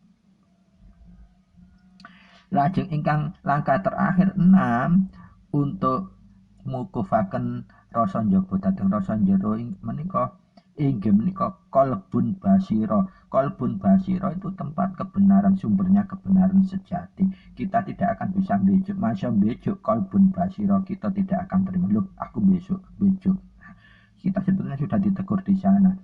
Lajeng ingkang langkah terakhir 6 untuk mukufaken rasa njaba dhateng rasa njero menika inggih menika qalbun basira. Qalbun basira itu tempat kebenaran, sumbernya kebenaran sejati. Kita tidak akan bisa bejuk, masa bejuk qalbun basira kita tidak akan terima. Loh, aku bejuk. Kita sebetulnya sudah ditegur di sana.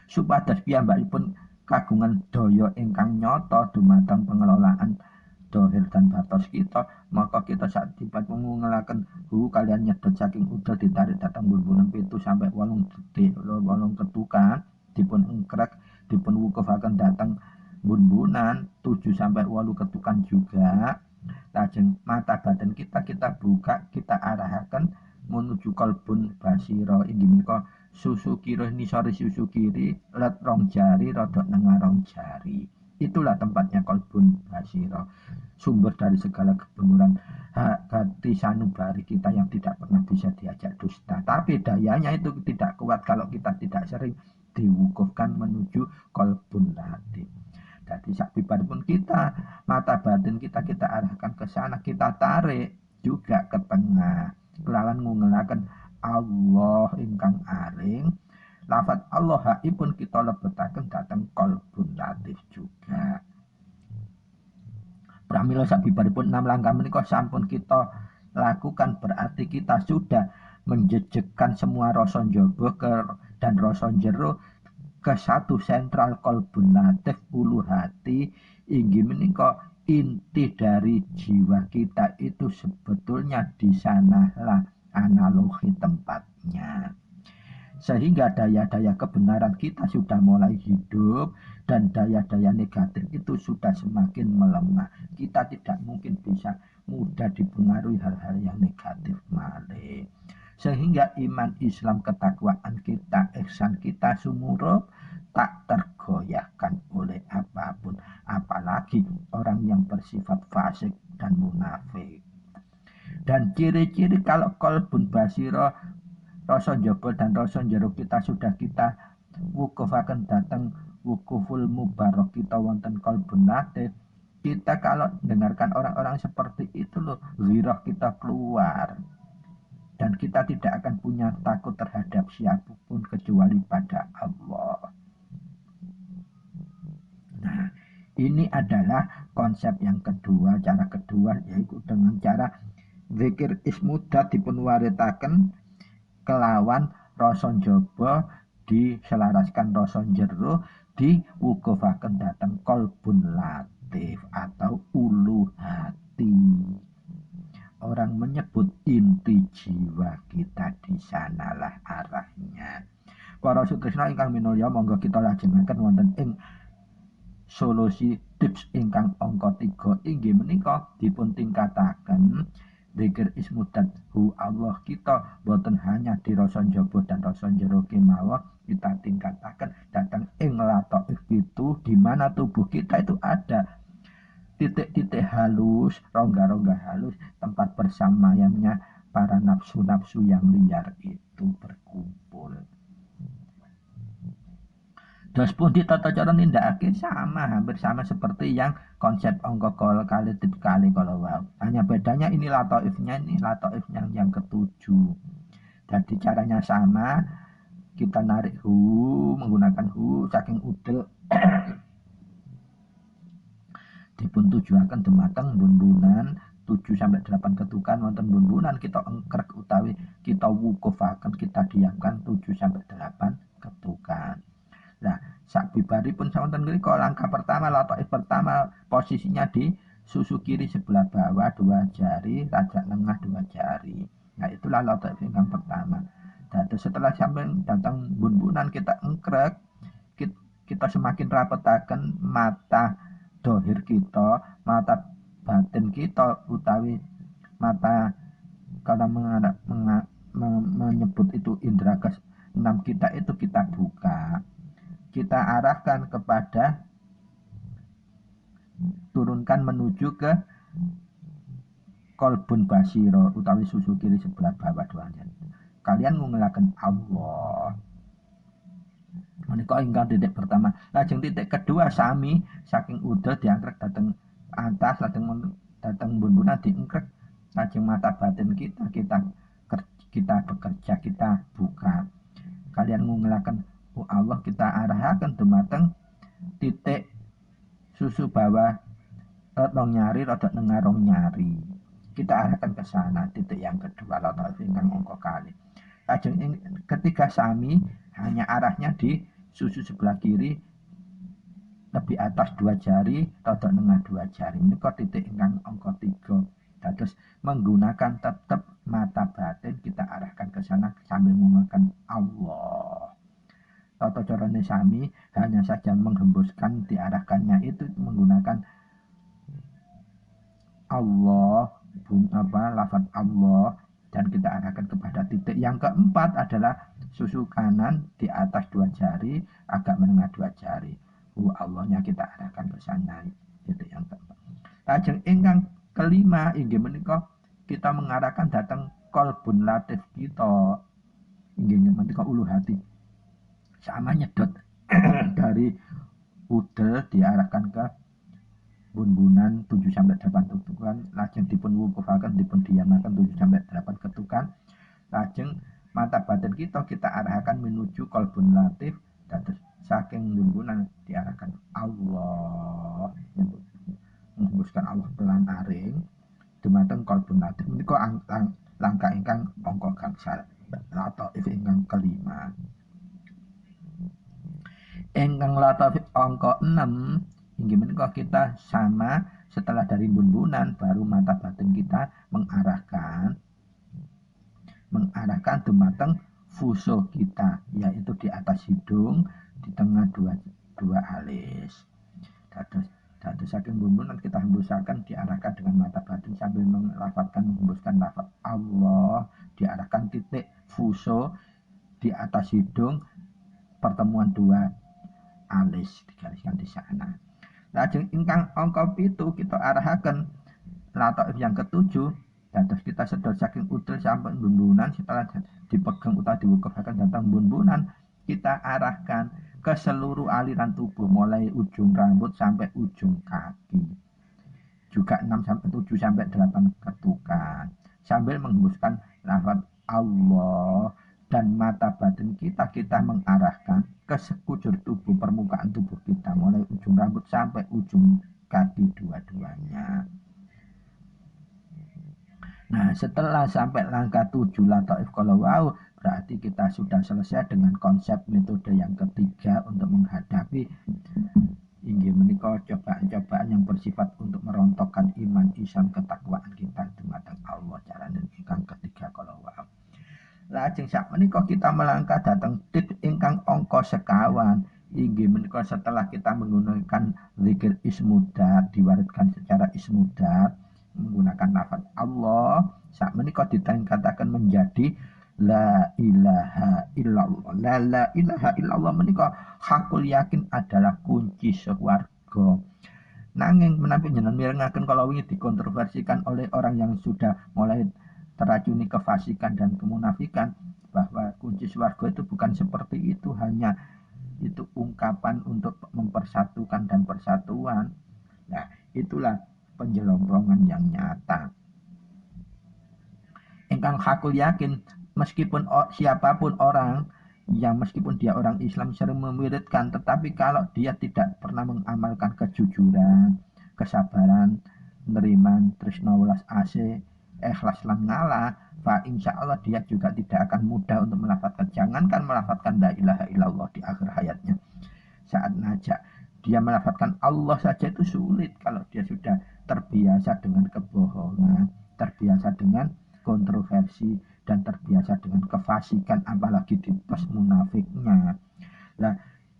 Supados piyambakipun kagungan daya ingkang nyata dumateng pengelolaan dohir dan batos kita, maka kita saat tibat mengungelaken kalian nyedot saking udel ditarik datang bun-bunan 7 sampai 8 detik 8 ketukan dipun engkrek dipun wukufaken datang bun-bunan 7 sampai 8 ketukan juga. Lajeng mata batin kita buka, kita arahkan menuju kolbun basiro. Inggih menika susu kiri nisori susu kiri, let rong jari, rodok nengah rong jari. Itulah tempatnya kolbun basiro, sumber dari segala kebenaran hati sanubari kita yang tidak pernah bisa diajak dusta. Tapi dayanya itu tidak kuat kalau kita tidak sering diwukufkan menuju kolbun latif. Jadi pun kita, mata batin kita arahkan ke sana, kita tarik juga ke tengah. Kelawan ngungelaken Allah ingkang aring, lafat Allah haipun kita lebetaken dateng kolbun latif juga. Pramila sabibaripun 6 langkah menika sampun kita lakukan, berarti kita sudah menjejekkan semua rasa njaba dan rasa jero ke satu sentral kolbun latif ulu hati. Inggih menika inti dari jiwa kita itu sebetulnya di sanalah analogi tempatnya. Sehingga daya-daya kebenaran kita sudah mulai hidup dan daya-daya negatif itu sudah semakin melemah. Kita tidak mungkin bisa mudah dipengaruhi hal-hal yang negatif malih. Sehingga iman Islam, ketakwaan kita, ihsan kita sumurup, tak tergoyahkan oleh apapun, apalagi orang yang bersifat fasik dan munafik. Dan ciri-ciri kalau kolbun basiro, rasa njaba dan rasa jero kita sudah kita wukufaken dateng wukuful mubarok kita wonten kolbun latif. Kita kalau dengarkan orang-orang seperti itu loh, ghirah kita keluar. Dan kita tidak akan punya takut terhadap siapapun kecuali pada Allah. Nah, ini adalah konsep yang kedua, cara kedua, yaitu dengan cara zikir ismudat dipunwaritaken kelawan rasa njaba diselaraskan rasa jero, diwukufaken dateng kolbun latif atau ulu hati. Orang menyebut inti jiwa kita di sanalah arahnya. Para sutresna ingkang minulya, monggo kita lajengaken wonten ing solusi tips ingkang angka 3 inggih menika dipun tingkataken zikir ismudat hu Allah kita boten hanya di rasa njaba dan rasa jero kemawon, kita tingkataken datang ing lataif itu, di mana tubuh kita itu ada titik-titik halus, rongga-rongga halus, tempat bersamayamnya para nafsu-nafsu yang liar itu berkumpul. Dos pun ditata cara nindakake sama, hampir sama seperti yang konsep angka kali tip kali kalau wow. Hanya bedanya ini lataifnya yang ketujuh. Jadi caranya sama, kita narik hu menggunakan hu saking udel dipun tujuaken dumateng bun-bunan 7 sampai 8 ketukan wonten bun-bunan kita engkrek utawi kita wukufaken, kita diamkan 7 sampai 8 ketukan. Nah, sabibaripun wonten mriku langkah pertama, lataif pertama posisinya di susu kiri sebelah bawah 2 jari, rajak tengah 2 jari. Nah, itulah lataif yang pertama. Dan setelah sampai datang bun-bunan kita engkrek, kita semakin rapetaken mata dohir kita, mata batin kita utawi mata, kalau menyebut itu indera ke-6 kita itu kita buka, kita arahkan kepada turunkan menuju ke kolbun basiro utawi susu kiri sebelah bawah 2 jari. Kalian ngungelaken Allah. Menika ingkang titik pertama. Lajeng titik kedua sami saking udel diangkrek dateng atas, lajeng dateng bun-bunan diangkrek, lajeng mata batin kita bekerja, kita buka. Kalian ngungelaken Allah, kita arahaken dumateng titik susu bawah rong nyari, rada nengah rong nyari. Kita arahkan ke sana, titik yang kedua lataif ingkang angka kali. Lajeng ketiga sami hanya arahnya di susu sebelah kiri lebih atas 2 jari, rada nengah 2 jari. Menika titik ingkang angka 3. Terus menggunakan tetap mata batin kita arahkan ke sana sambil menggunakan Allah. tata carane sami, hanya saja menghembuskan diarahkannya itu menggunakan Allah, lafaz Allah, dan kita arahkan kepada titik. Yang keempat adalah susu kanan di atas 2 jari, agak menengah 2 jari. Allahnya kita arahkan ke sana. Titik yang keempat. Lajeng ingkang kelima inggih menika kita mengarahkan datang kolbun latif kita. Inggih menika ulu hati. Sama nyedot dari udel diarahkan ke bunbunan 7 sampai 8 ketukan, lajeng dipun wukufaken, dipun diamaken 7 sampai 8 ketukan. Lajeng mata batin kita arahkan menuju kolbun latif, dados saking bunbunan diarahkan Allah, menghembuskan Allah pelan aring dumateng kolbun latif. Menika langkah ingkang angka gangsal. Lataif ingkang kelima. Ingkang lataif angka 6 inggih menika kita sama setelah dari bunbunan baru mata batin kita mengarahkan dumateng fuso kita, yaitu di atas hidung, di tengah dua alis. Dados saking bunbunan kita hembusaken diarahkan dengan mata batin sambil menghembuskan lafaz Allah, diarahkan titik fuso di atas hidung, pertemuan 2 alis digariskan di sana. Lajeng ingkang angka 7 kita arahaken lataif yang ketujuh, dados kita sedot saking udel sampai bunbunan, setelah dipegang utawa diwukufaken datang bunbunan, kita arahkan ke seluruh aliran tubuh mulai ujung rambut sampai ujung kaki. Juga 6 sampai 7 sampai 8 ketukan sambil menghembuskan lafaz Allah, dan mata batin kita mengarahkan ke sekujur tubuh, permukaan tubuh kita mulai ujung rambut sampai ujung kaki dua-duanya. Nah, setelah sampai langkah 7 lataif kalau wow, berarti kita sudah selesai dengan konsep metode yang ketiga untuk menghadapi inggih menika cobaan-cobaan yang bersifat untuk merontokkan iman, Islam, ketakwaan kita dumateng Allah. Carane ingkang ketiga kalau wow. Lajeng sakmenika kita melangkah datang tip ingkang angka sekawan. Inggih menika setelah kita menggunakan zikir ismudat, diwaridkan secara ismudat menggunakan lafaz Allah, sakmenika ditingkataken menjadi la ilaha illallah. La ilaha illallah menika hakul yakin adalah kunci swarga. Nanging menawi jenengan mirengaken kala wingi dikontroversikan oleh orang yang sudah mulai teracuni kefasikan dan kemunafikan, bahwa kunci swarga itu bukan seperti itu, hanya itu ungkapan untuk mempersatukan dan persatuan. Nah, itulah penjelongrongan yang nyata. Ingkang hakul yakin, meskipun siapapun orang yang meskipun dia orang Islam sering mewiridkan, tetapi kalau dia tidak pernah mengamalkan kejujuran, kesabaran, neriman, tresna welas asih, ikhlas lan ngalah, fa insya Allah dia juga tidak akan mudah untuk melafadzkan. Jangankan melafadzkan la ilaha illallah di akhir hayatnya, saat najak dia melafadzkan Allah saja itu sulit kalau dia sudah terbiasa dengan kebohongan, terbiasa dengan kontroversi, dan terbiasa dengan kefasikan, apalagi di pos munafiknya. Nah,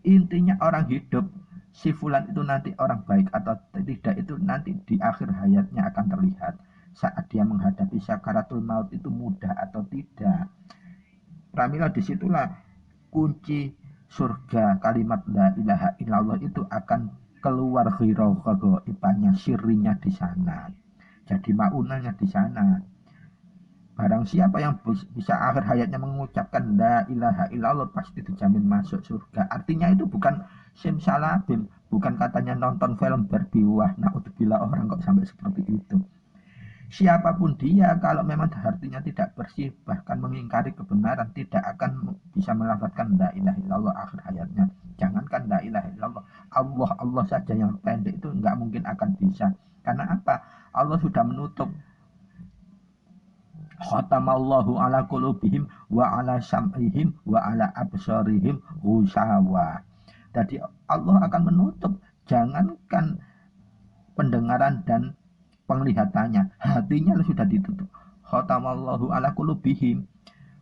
intinya orang hidup, si fulan itu nanti orang baik atau tidak itu nanti di akhir hayatnya akan terlihat. Saat dia menghadapi sakaratul maut itu mudah atau tidak. Pramila disitulah kunci surga, kalimat la ilaha illallah itu akan keluar ghirauh ipanya, sirinya di sana. Jadi maunanya di sana. Barang siapa yang bisa akhir hayatnya mengucapkan la ilaha illallah pasti dijamin masuk surga. Artinya itu bukan simsalabim, bukan katanya nonton film Barbie. Wah, naudzubillah, orang kok sampai seperti itu. Siapapun dia, kalau memang hatinya tidak bersih, bahkan mengingkari kebenaran, tidak akan bisa melafadzkan la ilaha illallah akhir hayatnya. Jangankan la ilaha illallah, Allah saja yang pendek itu nggak mungkin akan bisa. Karena apa? Allah sudah menutup. Khatamallahu ala qulubihim wa ala sam'ihim wa ala absarihim ghusawa. Jadi Allah akan menutup, jangankan pendengaran dan penglihatannya, hatinya sudah ditutup. Khatamallahu ala qulubihim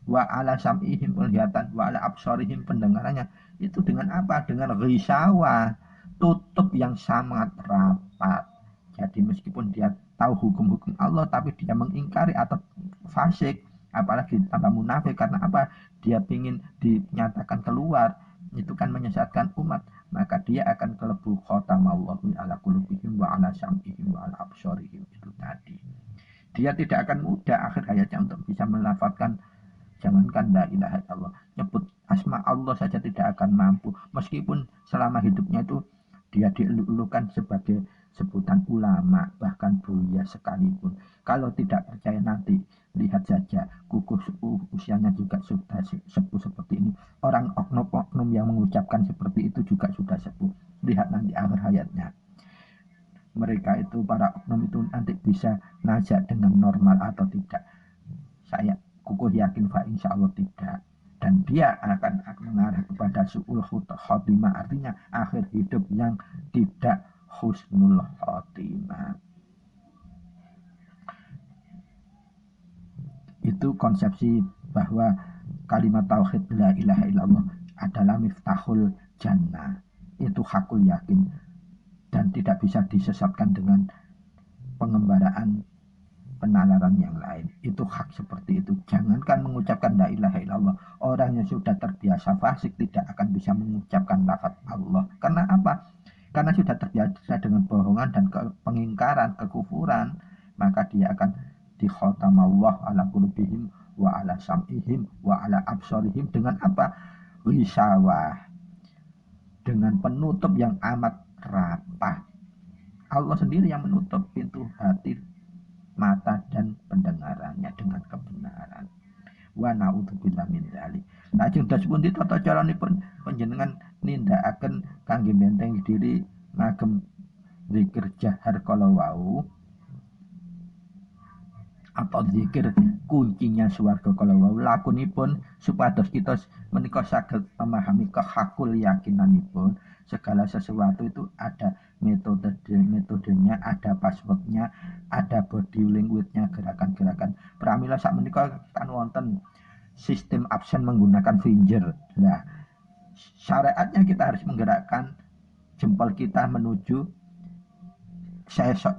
wa ala sam'ihim, penglihatan, wa ala absarihim, pendengarannya, Itu dengan apa? Dengan risawa, tutup yang sangat rapat. Jadi meskipun dia tahu hukum-hukum Allah, tapi dia mengingkari atau fasik, apalagi tambah munafik karena apa? Dia ingin dinyatakan keluar, itu kan menyesatkan umat, maka dia akan kelebu khotamallahu ala qulubihim wa ala sam'ihim wa ala absarihim. Itu tadi. Dia tidak akan mudah akhir hayatnya untuk bisa melafalkan. Jangankan la ilaha illallah, nyebut asma Allah saja tidak akan mampu. Meskipun selama hidupnya itu dia dielulukan sebagai sebutan ulama, bahkan buya sekalipun. Kalau tidak percaya nanti, lihat saja, kukuh usianya juga sudah sepuh seperti ini. Orang oknum-oknum yang mengucapkan seperti itu juga sudah sepuh. Lihat nanti akhir hayatnya. Mereka itu, para oknum itu nanti bisa najak dengan normal atau tidak. Saya kukuh yakin fa insya Allah tidak, dan dia akan mengarah kepada su'ul khotimah, artinya akhir hidup yang tidak husnul khotimah. Itu konsepsi bahwa kalimat tauhid la ilaha illallah adalah miftahul jannah. Itu hakul yakin dan tidak bisa disesatkan dengan pengembaraan penalaran yang lain. Itu hak seperti itu. Jangankan mengucapkan la ilaha illallah, orang yang sudah terbiasa fasik tidak akan bisa mengucapkan lafaz Allah. Karena apa? Karena sudah terbiasa dengan bohongan dan pengingkaran, kekufuran, maka dia akan dikhotamallah ala qulubihim wa ala sam'ihim wa ala absarihim dengan apa? Wisawah, dengan penutup yang amat rapat. Allah sendiri yang menutup pintu hati, mata dan pendengarannya dengan kebenaran. Wa naudzubillah min dzalik. Lajeng dados pundi tata caranipun panjenengan nindakaken kangge benteng diri ngagem zikir jahar kala wau atau zikir kuncinya swarga kala wau, lakunipun supados kita menika saged memahami kehakul yakinanipun segala sesuatu itu ada metodenya, ada passwordnya, ada body language-nya, gerakan-gerakan. Pramila sak menika kan wonten sistem absen menggunakan finger. Nah, syariatnya kita harus menggerakkan jempol kita menuju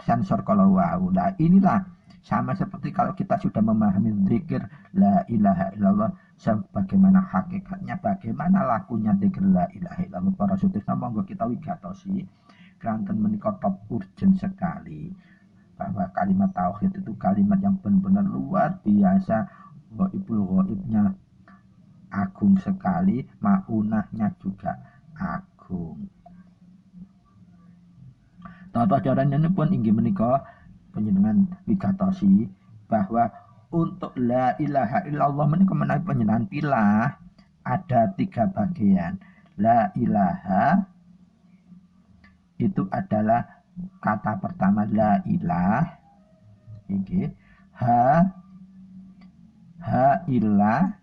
sensor kalau wow. Nah, inilah sama seperti kalau kita sudah memahami zikir la ilaha illallah sebagaimana hakikatnya, bagaimana lakunya zikir la ilaha illallah. Para sutrisna monggo kita wigatosi keranten menika top urgent sekali bahwa kalimat tauhid itu kalimat yang benar-benar luar biasa, ghaibul ghaibnya agung sekali, maunahnya juga agung. Tata caranya pun inggih menika panjenengan wigatosi bahwa untuk la ilaha illallah menika menawi panjenengan pilah ada 3 bagian. La ilaha itu adalah kata pertama la ilah, okay. Ha ilah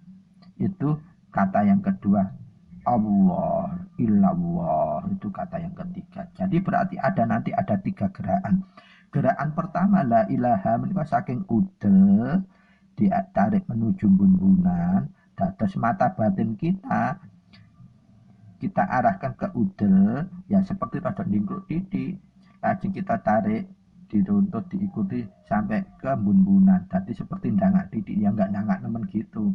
itu kata yang kedua. Allah, illallah itu kata yang ketiga. Jadi berarti nanti ada 3 gerakan. Gerakan pertama la ilaha menika saking udel ditarik menuju bunbunan, dados mata batin kita arahkan ke udel ya seperti pada dingkluk titik. Lajeng kita tarik, diruntut, diikuti sampai ke bunbunan. Jadi seperti ndangak titik yang enggak ndangak nemen gitu.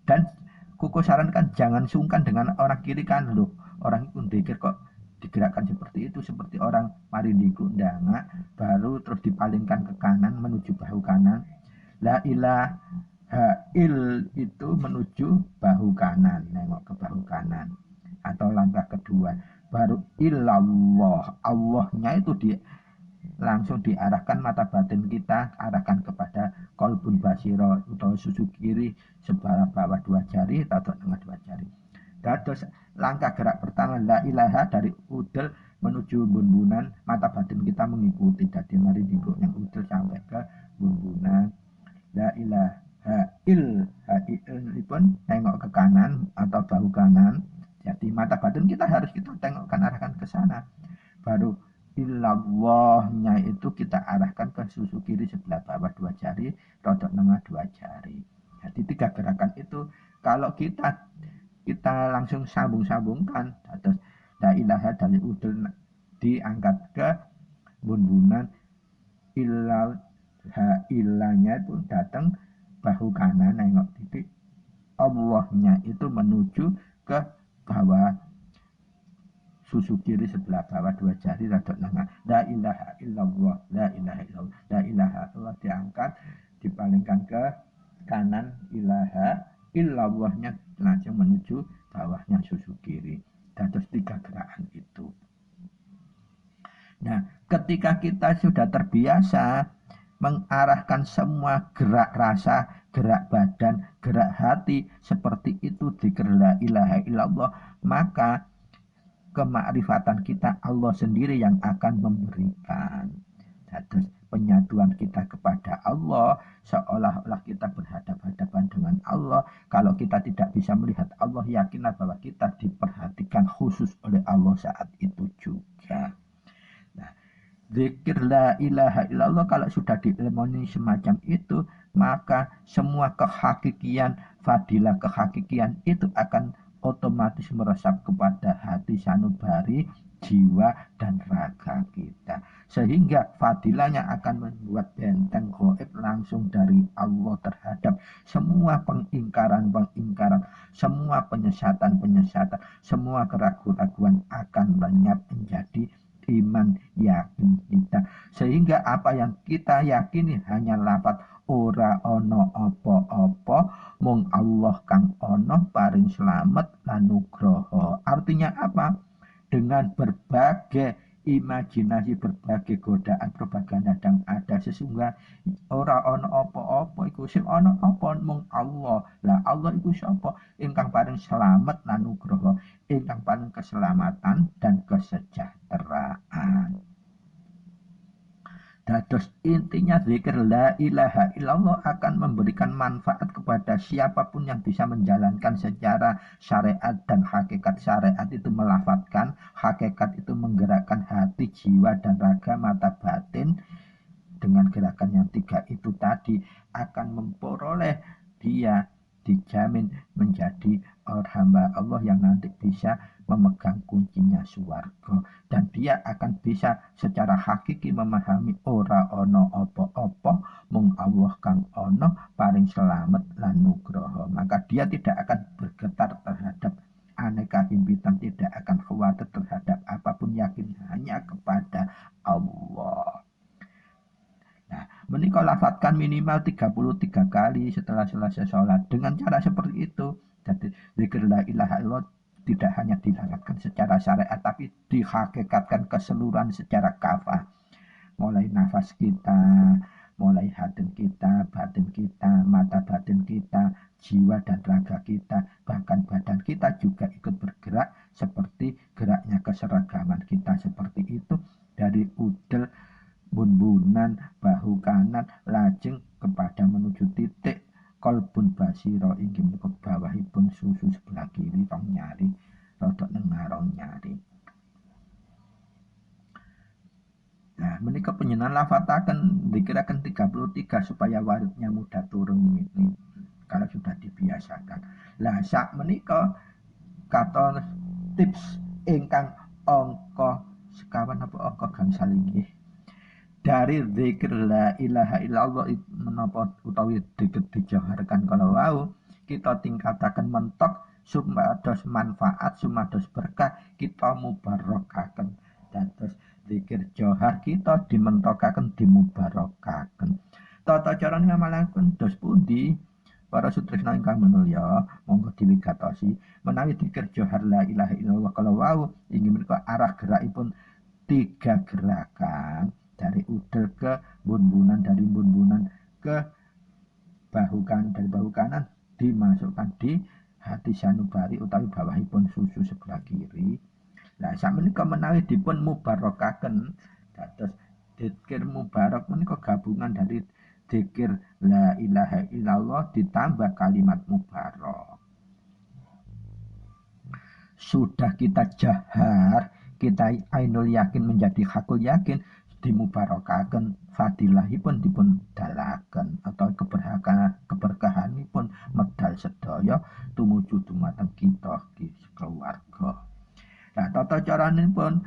Dan kuku sarankan jangan sungkan dengan orang kiri kan loh. Orang itu pikir kok digerakkan seperti itu, seperti orang mari ndangak baru terus dipalingkan ke kanan menuju bahu kanan. La ilaha il itu menuju bahu kanan, nengok ke bahu kanan. Atau langkah kedua baru illallah, Allahnya itu langsung diarahkan mata batin kita, arahkan kepada kolbun basiro atau susu kiri sebelah bawah 2 jari atau tengah 2 jari. Dados langkah gerak pertama la ilaha dari udel menuju bunbunan, mata batin kita mengikuti dari mari dingkluk yang udel sampai ke bunbunan. La ilaha il pun tengok ke kanan atau bahu kanan. Jadi mata batin kita harus kita tengokkan, arahkan ke sana. Baru illallahnya itu kita arahkan ke susu kiri sebelah bawah 2 jari, rodok tengah 2 jari. Jadi 3 gerakan itu kalau kita kita langsung sambung-sambungkan. Terus la ilaha dari udel diangkat ke bunbunan, ilal ilahnya itu datang bahu kanan nengok titik, Allahnya itu menuju ke bawah susu kiri sebelah bawah, dua jari rada nengah. La ilaha illallah, la ilaha illallah, la ilaha illallah diangkat dipalingkan ke kanan, ilaha illallahnya langsung menuju bawahnya susu kiri. Dan terus 3 gerakan itu. Nah, ketika kita sudah terbiasa mengarahkan semua gerak rasa, gerak badan, gerak hati seperti itu dzikir la ilaha illallah, maka kemakrifatan kita Allah sendiri yang akan memberikan. Terus penyatuan kita kepada Allah, seolah-olah kita berhadapan-hadapan dengan Allah. Kalau kita tidak bisa melihat Allah, yakinlah bahwa kita diperhatikan khusus oleh Allah saat itu juga. Nah, zikir la ilaha illallah kalau sudah diilmoni semacam itu, maka semua kehakikian, fadilah kehakikian itu akan otomatis meresap kepada hati sanubari, jiwa dan raga kita, sehingga fadilahnya akan membuat benteng gaib langsung dari Allah terhadap semua pengingkaran, semua penyesatan, semua keraguan-keraguan akan lenyap menjadi iman yakin kita, sehingga apa yang kita yakini hanya lafaz ora ono apa-apa, mung Allah kang ono paring selamat lan nugroho. Artinya apa? Dengan berbagai imajinasi, berbagai godaan propaganda yang ada, sesungguhnya ora ono apa-apa iku, sing ono apa mung Allah. Lah Allah iku sapa? Ingkang paring selamat lan nugroho, ingkang paling keselamatan dan kesejahteraan. Dados intinya zikir la ilaha illallah akan memberikan manfaat kepada siapapun yang bisa menjalankan secara syariat dan hakikat. Syariat itu melafadzkan, hakikat itu menggerakkan hati, jiwa dan raga, mata batin. Dengan gerakan yang 3 itu tadi akan memperoleh dia dijamin menjadi hamba Allah yang nanti bisa memegang kuncinya swarga, dan dia akan bisa secara hakiki memahami ora ono apa-apa mung Allah kang ono paring selamat lan nugroho. Maka dia tidak akan bergetar terhadap aneka himpitan, tidak akan khawatir terhadap apapun, yakin hanya kepada Allah. Nah, menika lafadzkan minimal 33 kali setelah selesai sholat. Dengan cara seperti itu, jadi zikir la ilaha illallah tidak hanya dilafadzkan secara syariat, tapi dihakikatkan keseluruhan secara kafah. Mulai nafas kita, mulai hati kita, batin kita, mata batin kita, jiwa dan raga kita, bahkan badan kita juga ikut bergerak seperti geraknya keseragaman kita. Seperti itu, dari udel, bunbunan, bahu kanan, lajeng kepada menuju titik kolbun basiro, inggih ke bawahipun susu sebelah kiri, rong nyari, rodok nengah rong nyari. Nah, menika penyenan lafataken dikirakan 33 supaya waritnya mudah turun ini kalau sudah dibiasakan. Lah sak menika katon tips ingkang angka sekawan apa angka gangsal inggih. Dari zikir la ilaha illallah menapa utawi dikit dijaharkan kalau wau kita tingkataken mentok sumados manfaat, sumados berkah, kita mubarakaken. Dados zikir johar kita dimentokaken, dimubarakaken. Tata cara ngamalaken dos pundi? Para sutresna ingkang manulya, monggo diwigatosi menawi zikir johar la ilaha illallah kalau wau inggih menika arah gerakipun 3 gerakan. Dari udel ke bunbunan, dari bunbunan ke bahu kanan, dari bahu kanan dimasukkan di hati sanubari utawi bawahipun susu sebelah kiri. Lah sakmenika menawi dipun mubarakaken, dados dzikir mubarak menika gabungan dari dzikir la ilaha illallah ditambah kalimat mubarak. Sudah kita jahar, kita ainul yakin menjadi hakul yakin, dimubarakaken, fadilahipun dipun dalaken atau keberkahanipun medal sedaya tumuju dumateng kita keluarga. Nah, tata caranipun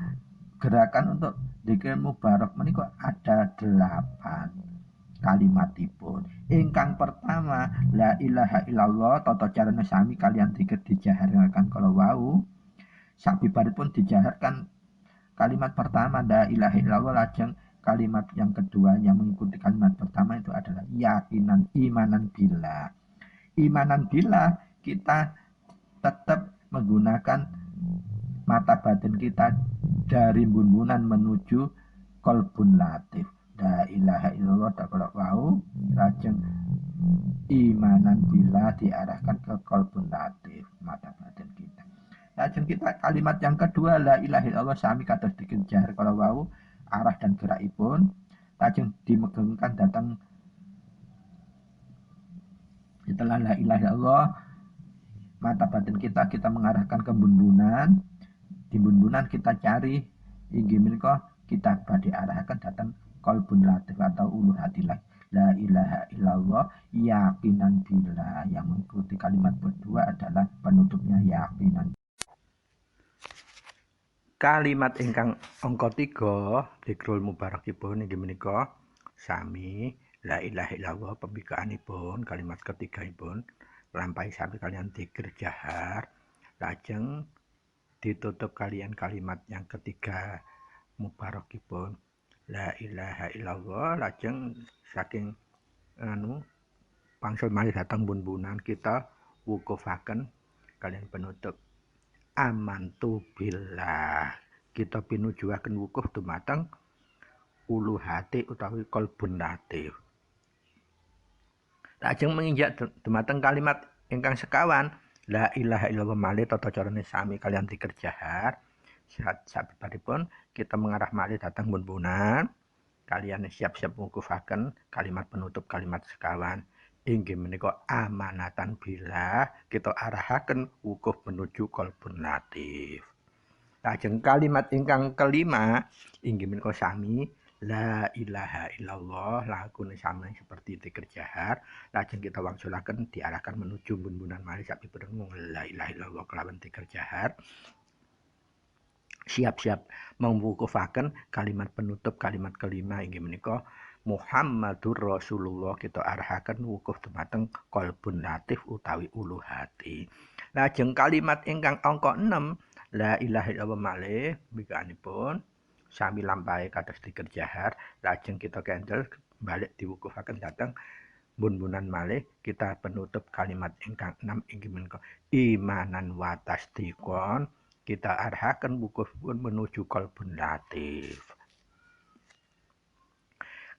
gerakan untuk dzikir mubarak menika ada 8 kalimatipun. Ingkang pertama, la ilaha illallah, tata carane sami kalian dzikir dijaharaken kala wau. Sabibaripun dijaharkan kalimat pertama la ilaha illallah, lajeng kalimat yang kedua yang mengikuti kalimat pertama itu adalah yakinan imanan billah. Imanan billah kita tetap menggunakan mata batin kita dari bunbunan menuju kolbun latif. La ilaha illallah kalau wau, lajeng imanan bila diarahkan ke kolbun latif mata batin kita. Lajeng kita kalimat yang kedua la ilaha illallah sami kados dikejar kalau wau arah dan gerakipun, lajeng dimegengkan datang setelah la ilaha illallah mata batin kita mengarahkan ke bunbunan. Di bunbunan kita cari inggih menika kita badhe arahaken datang qalbun latif atau ulu hati la ilaha illallah yakinan bila. Yang mengikuti kalimat kedua adalah penutupnya yakinan. Kalimat ingkang angka 3 dzikrul mubarakipun inggih menika sami la ilaha illallah pembikaanipun kalimat ketigapun lampahi sami kalian dzikir jahar, lajeng ditutup kalian kalimat yang ketiga mubarakipun la ilaha illallah, lajeng saking pangsul malih datang bunbunan kita wukufaken kalian penutup amantu billah, kita pinujuaken wukuf dumateng ulu hati utawi kolbun latif. Lajeng menginjak dumateng kalimat ingkang sekawan la ilaha illallah malih tata carane sami kalian dzikir jahar. Sabibaripun kita mengarah malih datang bunbunan, kalian siap-siap wukufaken kalimat penutup kalimat sekawan inggih menika amanatan bila, kita arahaken wukuf menuju kolbun latif. Lajeng kalimat ingkang kelima inggih menika sami la ilaha illallah, lakune sami seperti dzikir jahar, lajeng kita wangsulaken diarahkan menuju bunbunan malih sabibaripun la ilaha illallah kelawan dzikir jahar. Siap-siap mewukufaken kalimat penutup kalimat kelima inggih menika Muhammadur Rasulullah, kita arahaken wukuf dumateng kolbun latif utawi ulu hati. Lajeng kalimat ingkang angka 6 la ilaha illallah malih bikaanipun sami lampahi kados dzikir jahar, lajeng kita kendel balik diwukufaken dateng bunbunan malih kita penutup kalimat ingkang 6 inggih menika imanan wa tasdiqon, kita arahaken wukuf pun menuju kolbun latif.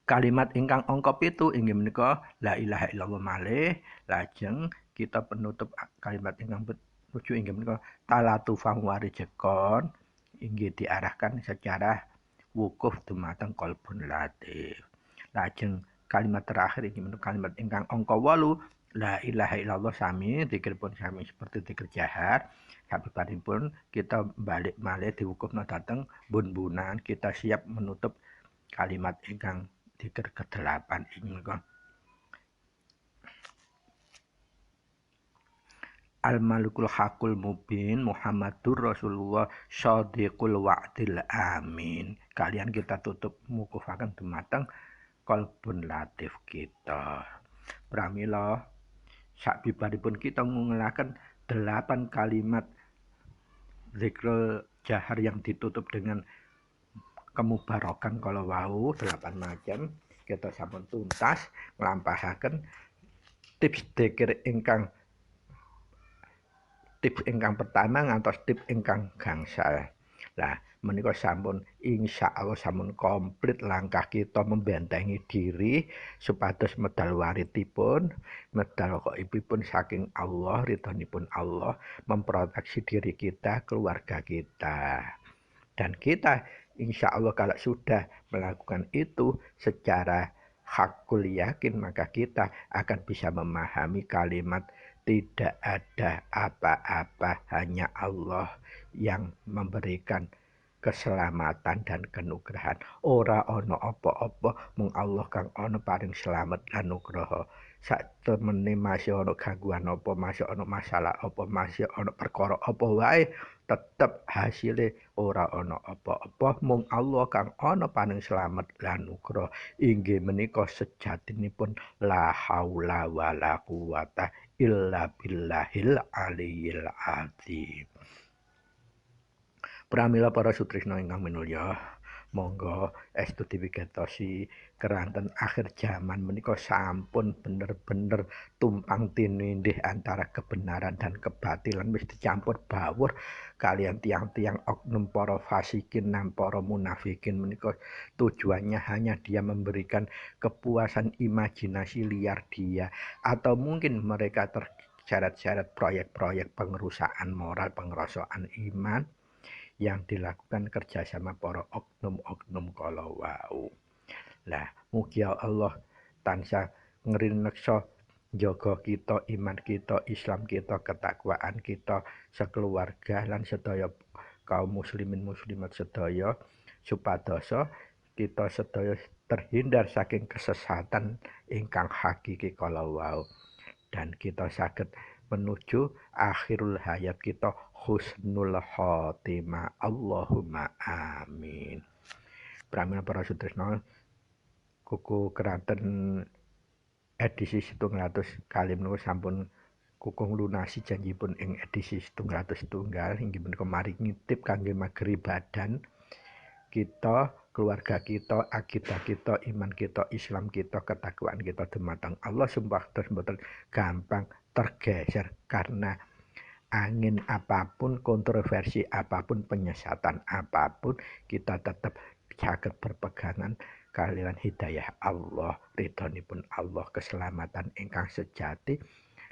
Kalimat ingkang angka 7 inggih menika la ilaha illallah malih, lajeng kita penutup kalimat ingkang 7 inggih menika talatufan warijekon, inggih diarahkan secara wukuf dumateng kolbun latif. Lajeng kalimat terakhir inggih menika kalimat ingkang angka 8 la ilaha illallah sami dzikiripun sami seperti dzikir jahar. Sabibaripun kita balik malih diwukufna dateng bunbunan, kita siap menutup kalimat ingkang dzikir ke-8 ini menika Al-Malikul Hakul Mubin Muhammadur Rasulullah Shadiqul Wa'dil Amin. Kalian kita tutup mukufaken dumateng kolbun latif kita. Pramila sabibaripun kita ngungelaken 8 kalimat zikrul jahar yang ditutup dengan kemubarakan kalau wau 8 macam kita sampun tuntas nglampahaken tips dzikir ingkang pertama ngantos tips ingkang gangsal. Lah menika sampun insyaallah sampun komplit langkah kita membentengi diri supados medal waritipun, medal qaibipun saking Allah, ridhonipun Allah memproteksi diri kita, keluarga kita. Dan kita insya Allah kalau sudah melakukan itu secara hakul yakin, maka kita akan bisa memahami kalimat tidak ada apa-apa, hanya Allah yang memberikan keselamatan dan kenugrahan. Ora ana apa-apa mung Allah kang ana paring slamet lan nugraha. Saktemene masih ana gangguan apa, masih ana masalah apa, masih ana perkara apa wae, tetep hasile ora ana apa-apa mung Allah kang ana paring slamet lan nugraha. Inggih menika sejatinipun la haula wala quwata illa billahil aliyil azim. Pramila para sutresna ingkang minulya, monggo estu diwigatosi keranten akhir zaman menika sampun bener-bener tumpang tindih antara kebenaran dan kebatilan wis dicampur bawur kalian tiang-tiang oknum para fasikin dan para munafikin menika tujuannya hanya dia memberikan kepuasan imajinasi liar dia atau mungkin mereka terseret-seret proyek-proyek pengerusakan moral, pengerosokan iman yang dilakukan kerjasama para oknum-oknum kala wau. Lah, mugi Allah tansah ngrineksa jaga kita, iman kita, Islam kita, ketakwaan kita, sekeluarga lan sedaya kaum muslimin muslimat sedaya supadosa kita sedaya terhindar saking kesesatan ingkang hakiki kala wau dan kita saged menuju akhirul hayat kita husnul khotimah. Allahumma amin. Pramila para sutresna kuku keranten edisi 700 kali menika sampun kukung lunasi janjipun ing edisi 701 inggih menika mari ngitip kangge magribadan kita, keluarga kita, akidah kita, iman kita, Islam kita, ketakwaan kita dumateng Allah sumpah terus mboten gampang tergeser karena angin apapun, kontroversi apapun, penyesatan apapun, kita tetap saged berpegangan kalian hidayah Allah, ridhonipun Allah, keselamatan ingkang sejati.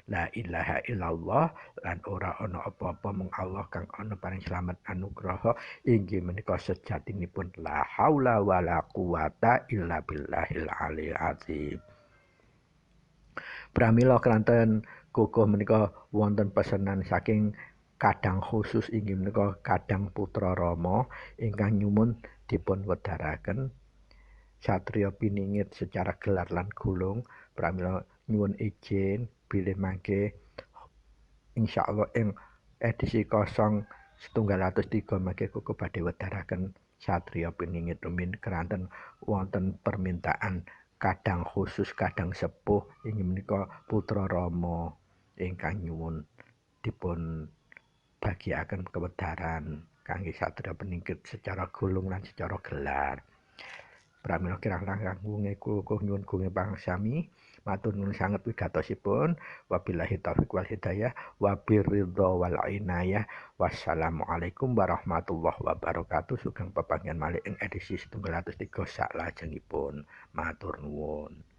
La ilaha illallah lan ora ana apa-apa mung Allah kang ana paring slamet anugraha inggih menika sejatinipun la haula wala quwata illa billahil aliyil azim. Pramila kelanten kukuh menika wonten pesenan saking kadang khusus inggih menika kadang putra Rama ingkang nyumun dipun wedharaken satriya piningit secara gelar lan gulung pramila nyuwun izin bilih mangke insyaallah ing edisi 0103 mangke kuku badhe wedharaken satriya piningit rumin keranten wonten permintaan kadang khusus kadang sepuh inggih menika putra Rama ingkang nyuwun dipun bagiaken kewedharan kangge satriya piningit secara gulung lan secara gelar. Pramila kirang langkung kulo nyuwun gunge pangsami matur nuwun sanget wigatosipun wabillahi taufik wal hidayah wabiridho wal inayah wassalamualaikum warahmatullahi wabarakatuh sugeng pepanggihan malih ing edisi 703 saklajengipun matur nuwun.